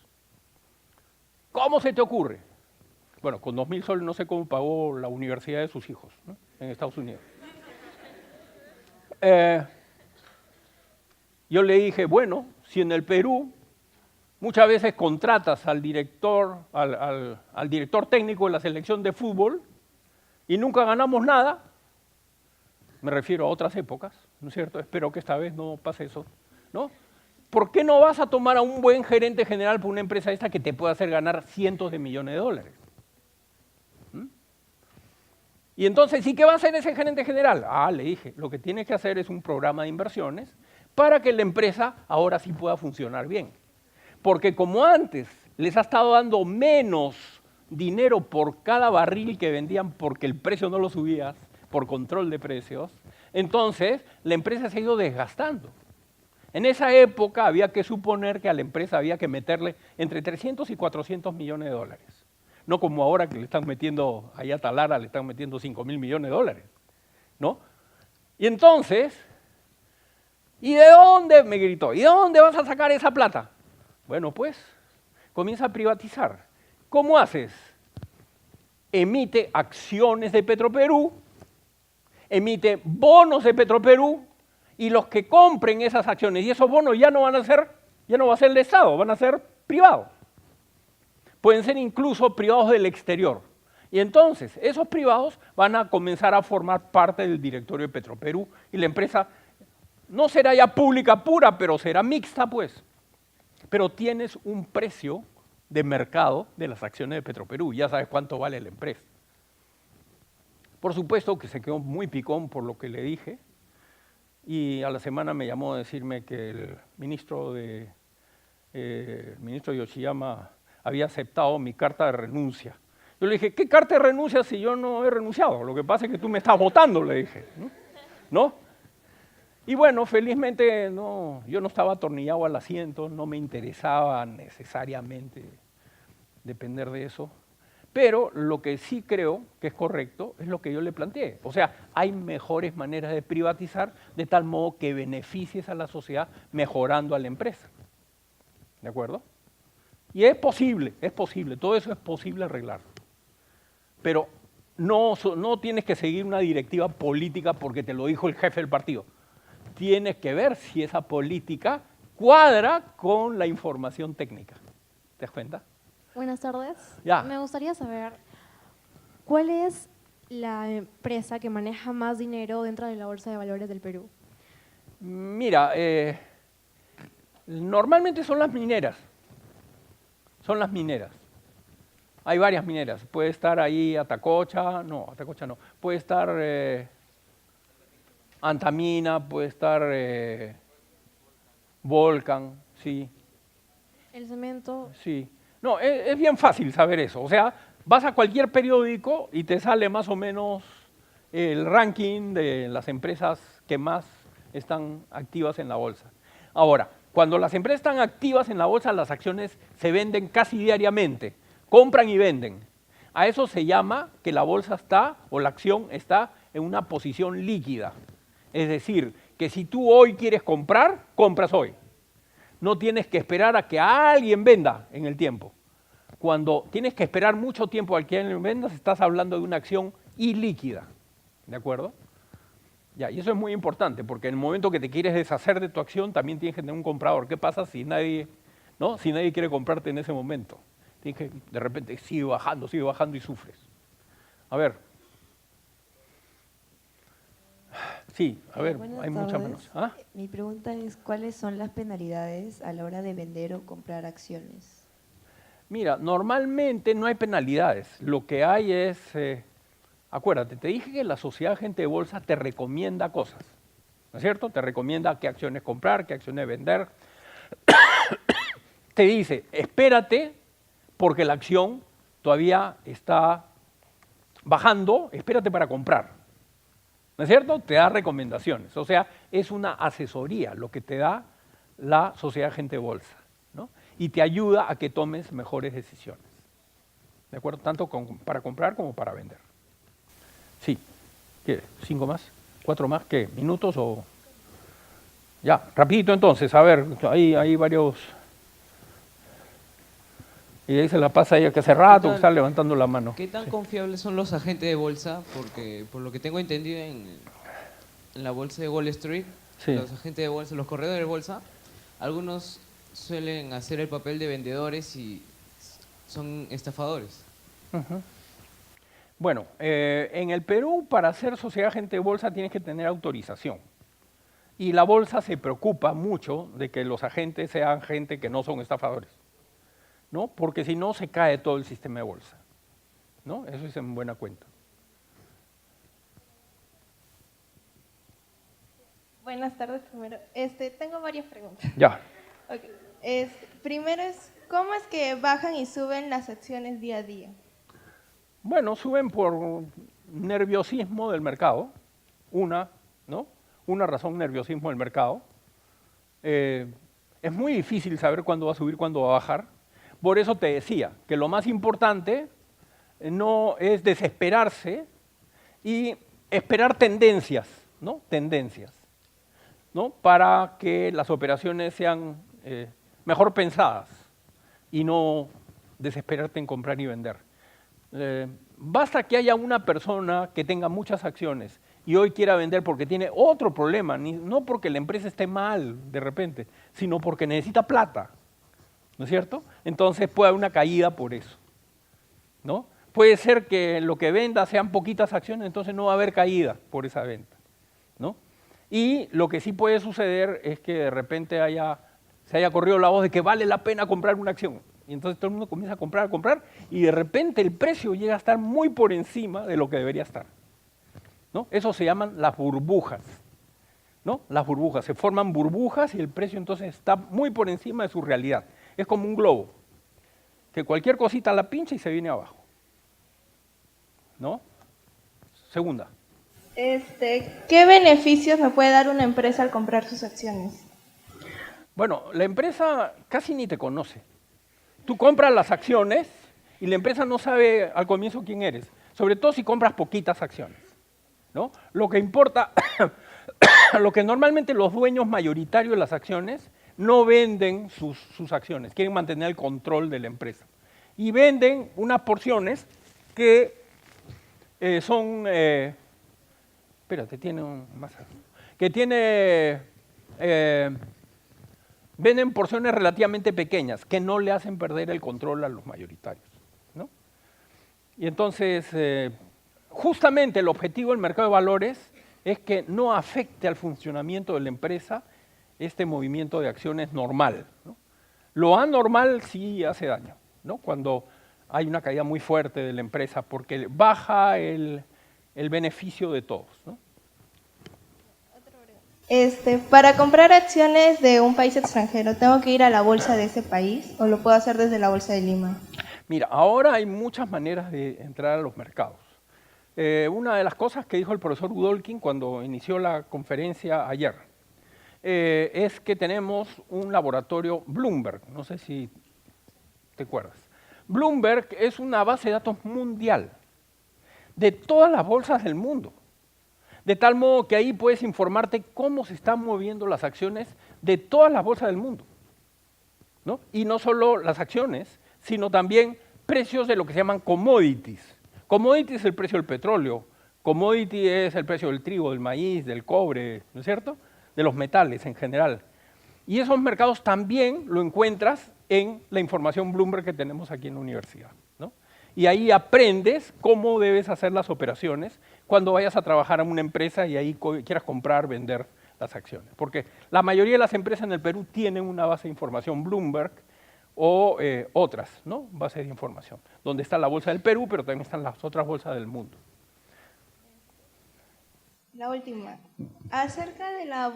¿Cómo se te ocurre? Bueno, con 2.000 soles no sé cómo pagó la universidad de sus hijos, ¿no? En Estados Unidos. Yo le dije, bueno, si en el Perú muchas veces contratas al director, al director técnico de la selección de fútbol y nunca ganamos nada, me refiero a otras épocas, ¿no es cierto? Espero que esta vez no pase eso, ¿no? ¿Por qué no vas a tomar a un buen gerente general por una empresa esta que te pueda hacer ganar cientos de millones de dólares? Y entonces, ¿y qué va a hacer ese gerente general? Le dije, lo que tienes que hacer es un programa de inversiones para que la empresa ahora sí pueda funcionar bien. Porque como antes les ha estado dando menos dinero por cada barril que vendían porque el precio no lo subías, por control de precios, entonces la empresa se ha ido desgastando. En esa época había que suponer que a la empresa había que meterle entre 300 y 400 millones de dólares. No como ahora que le están metiendo, allá a Talara le están metiendo 5.000 millones de dólares, ¿no? Y entonces, ¿y de dónde? Me gritó, ¿y de dónde vas a sacar esa plata? Bueno, pues, comienza a privatizar. ¿Cómo haces? Emite acciones de Petroperú, emite bonos de Petroperú, y los que compren esas acciones y esos bonos ya no va a ser el Estado, van a ser privados. Pueden ser incluso privados del exterior. Y entonces, esos privados van a comenzar a formar parte del directorio de Petroperú y la empresa no será ya pública pura, pero será mixta, pues. Pero tienes un precio de mercado de las acciones de Petroperú, ya sabes cuánto vale la empresa. Por supuesto que se quedó muy picón por lo que le dije, y a la semana me llamó a decirme que el ministro Yoshiyama había aceptado mi carta de renuncia. Yo le dije, ¿qué carta de renuncia si yo no he renunciado? Lo que pasa es que tú me estás votando, le dije, ¿no? Y bueno, felizmente yo no estaba atornillado al asiento, no me interesaba necesariamente depender de eso. Pero lo que sí creo que es correcto es lo que yo le planteé. O sea, hay mejores maneras de privatizar de tal modo que beneficies a la sociedad mejorando a la empresa. ¿De acuerdo? Y es posible, todo eso es posible arreglarlo. Pero no tienes que seguir una directiva política porque te lo dijo el jefe del partido. tienes que ver si esa política cuadra con la información técnica. ¿Te das cuenta?
Buenas tardes.
Ya.
Me gustaría saber, ¿cuál es la empresa que maneja más dinero dentro de la Bolsa de Valores del Perú?
Mira, normalmente son las mineras. Son las mineras. Hay varias mineras. Puede estar ahí Atacocha no. Puede estar Antamina, puede estar Volcan, sí.
El cemento.
Sí. No, es bien fácil saber eso. O sea, vas a cualquier periódico y te sale más o menos el ranking de las empresas que más están activas en la bolsa. Ahora, cuando las empresas están activas en la bolsa, las acciones se venden casi diariamente, compran y venden. A eso se llama que la bolsa está, o la acción está en una posición líquida. Es decir, que si tú hoy quieres comprar, compras hoy. No tienes que esperar a que alguien venda en el tiempo. Cuando tienes que esperar mucho tiempo a que alguien venda, estás hablando de una acción ilíquida. ¿De acuerdo? Ya, y eso es muy importante, porque en el momento que te quieres deshacer de tu acción, también tienes que tener un comprador. ¿Qué pasa si nadie, ¿no? Si nadie quiere comprarte en ese momento? Tienes que, de repente, sigue bajando y sufres. A ver. Sí, a ver,
Buenas
hay muchas
tardes.
menos. ¿Ah?
Mi pregunta es, ¿cuáles son las penalidades a la hora de vender o comprar acciones?
Mira, normalmente no hay penalidades. Lo que hay es, acuérdate, te dije que la sociedad agente de bolsa te recomienda cosas, ¿no es cierto? Te recomienda qué acciones comprar, qué acciones vender. Te dice, espérate, porque la acción todavía está bajando, espérate para comprar. ¿No es cierto? Te da recomendaciones. O sea, es una asesoría lo que te da la sociedad agente de bolsa, ¿no? Y te ayuda a que tomes mejores decisiones. ¿De acuerdo? Tanto para comprar como para vender. Sí. ¿Qué? ¿5 más? ¿4 más? ¿Qué? ¿Minutos o...? Ya, rapidito entonces. A ver, hay varios... Y ahí se la pasa ella que hace rato que está levantando la mano.
¿Qué tan confiables son los agentes de bolsa? Porque por lo que tengo entendido en la bolsa de Wall Street,
Sí.
los agentes de bolsa, los corredores de bolsa, algunos suelen hacer el papel de vendedores y son estafadores.
Ujú. Bueno, en el Perú para ser sociedad agente de bolsa tienes que tener autorización. Y la bolsa se preocupa mucho de que los agentes sean gente que no son estafadores, ¿no? Porque si no se cae todo el sistema de bolsa, ¿no? Eso es en buena cuenta.
Buenas tardes primero. Tengo varias preguntas.
Ya.
Ok. Primero es, ¿cómo es que bajan y suben las acciones día a día?
Bueno, suben por nerviosismo del mercado, ¿no? Una razón, nerviosismo del mercado. Es muy difícil saber cuándo va a subir, cuándo va a bajar. Por eso te decía que lo más importante no es desesperarse y esperar tendencias, ¿no? Tendencias, ¿no? Para que las operaciones sean mejor pensadas y no desesperarte en comprar y vender. Basta que haya una persona que tenga muchas acciones y hoy quiera vender porque tiene otro problema, no porque la empresa esté mal de repente, sino porque necesita plata, ¿no es cierto? Entonces puede haber una caída por eso, ¿no? Puede ser que lo que venda sean poquitas acciones, entonces no va a haber caída por esa venta, ¿no? Y lo que sí puede suceder es que de repente se haya corrido la voz de que vale la pena comprar una acción. Y entonces todo el mundo comienza a comprar, y de repente el precio llega a estar muy por encima de lo que debería estar, ¿no? Eso se llaman las burbujas, ¿no? Las burbujas, se forman burbujas y el precio entonces está muy por encima de su realidad. Es como un globo, que cualquier cosita la pincha y se viene abajo, ¿no? Segunda.
¿Qué beneficios me puede dar una empresa al comprar sus acciones?
Bueno, la empresa casi ni te conoce. Tú compras las acciones y la empresa no sabe al comienzo quién eres, sobre todo si compras poquitas acciones, ¿no? Lo que importa, lo que normalmente los dueños mayoritarios de las acciones no venden sus acciones, quieren mantener el control de la empresa. Y venden unas porciones que son, espérate, tiene un más, que tiene, venden porciones relativamente pequeñas que no le hacen perder el control a los mayoritarios, ¿no? Y entonces, justamente el objetivo del mercado de valores es que no afecte al funcionamiento de la empresa este movimiento de acciones normal, ¿no? Lo anormal sí hace daño, ¿no? Cuando hay una caída muy fuerte de la empresa porque baja el beneficio de todos, ¿no?
Para comprar acciones de un país extranjero, ¿tengo que ir a la bolsa de ese país o lo puedo hacer desde la bolsa de Lima?
Mira, ahora hay muchas maneras de entrar a los mercados. Una de las cosas que dijo el profesor Udolkin cuando inició la conferencia ayer es que tenemos un laboratorio Bloomberg, no sé si te acuerdas. Bloomberg es una base de datos mundial de todas las bolsas del mundo, de tal modo que ahí puedes informarte cómo se están moviendo las acciones de todas las bolsas del mundo, ¿no? Y no solo las acciones, sino también precios de lo que se llaman commodities. Commodity es el precio del petróleo, commodity es el precio del trigo, del maíz, del cobre, ¿no es cierto?, de los metales en general. Y esos mercados también lo encuentras en la información Bloomberg que tenemos aquí en la universidad, ¿no? Y ahí aprendes cómo debes hacer las operaciones cuando vayas a trabajar en una empresa y ahí quieras comprar, vender las acciones. Porque la mayoría de las empresas en el Perú tienen una base de información Bloomberg o otras, ¿no?, bases de información, donde está la bolsa del Perú, pero también están las otras bolsas del mundo.
La última. Acerca de la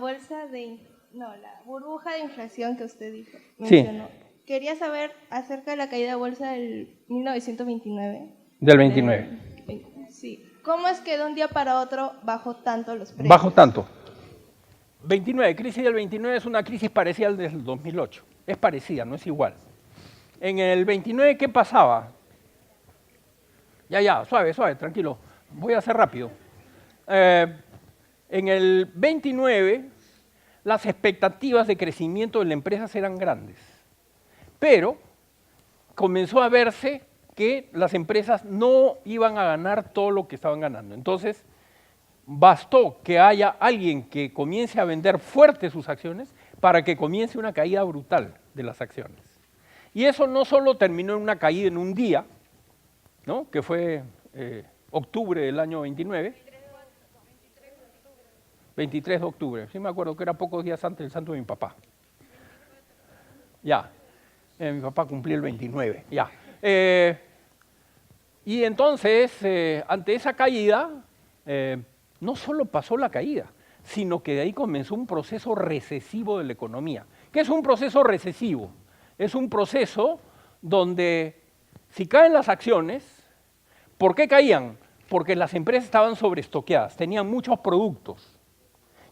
la burbuja de inflación que usted dijo, mencionó. Sí. Quería saber acerca de la caída de bolsa del 1929.
Del 29.
Sí. ¿Cómo es que de un día para otro bajó tanto los precios?
Bajó tanto. 29, crisis del 29 es una crisis parecida al del 2008. Es parecida, no es igual. En el 29, ¿qué pasaba? Ya, suave, tranquilo. Voy a hacer rápido. En el 29, las expectativas de crecimiento de la empresa eran grandes, pero comenzó a verse que las empresas no iban a ganar todo lo que estaban ganando. Entonces, bastó que haya alguien que comience a vender fuerte sus acciones para que comience una caída brutal de las acciones. Y eso no solo terminó en una caída en un día, ¿no?, que fue octubre del año 29, 23 de octubre, sí me acuerdo que era pocos días antes del santo de mi papá. Ya, mi papá cumplió el 29, ya. Y entonces, ante esa caída, no solo pasó la caída, sino que de ahí comenzó un proceso recesivo de la economía. ¿Qué es un proceso recesivo? Es un proceso donde si caen las acciones, ¿por qué caían? Porque las empresas estaban sobreestoqueadas, tenían muchos productos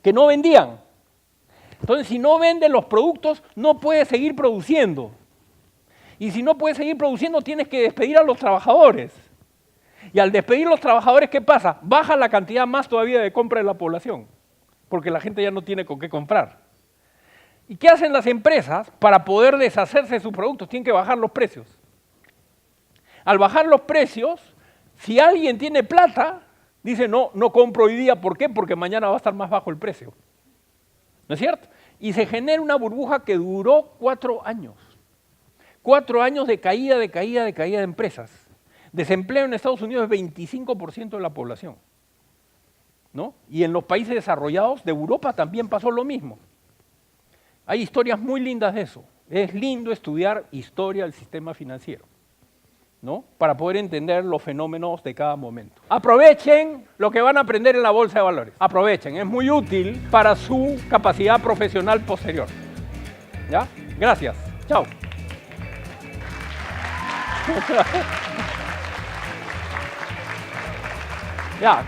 que no vendían. Entonces, si no venden los productos, no puedes seguir produciendo. Y si no puedes seguir produciendo, tienes que despedir a los trabajadores. Y al despedir a los trabajadores, ¿qué pasa? Baja la cantidad más todavía de compra de la población, porque la gente ya no tiene con qué comprar. ¿Y qué hacen las empresas para poder deshacerse de sus productos? Tienen que bajar los precios. Al bajar los precios, si alguien tiene plata, dice, no compro hoy día. ¿Por qué? Porque mañana va a estar más bajo el precio. ¿No es cierto? Y se genera una burbuja que duró 4 años. 4 años de caída de empresas. Desempleo en Estados Unidos es 25% de la población, ¿no? Y en los países desarrollados de Europa también pasó lo mismo. Hay historias muy lindas de eso. Es lindo estudiar historia del sistema financiero, ¿no?, para poder entender los fenómenos de cada momento. Aprovechen lo que van a aprender en la Bolsa de Valores. Aprovechen, es muy útil para su capacidad profesional posterior. ¿Ya? Gracias. Chao. Ya.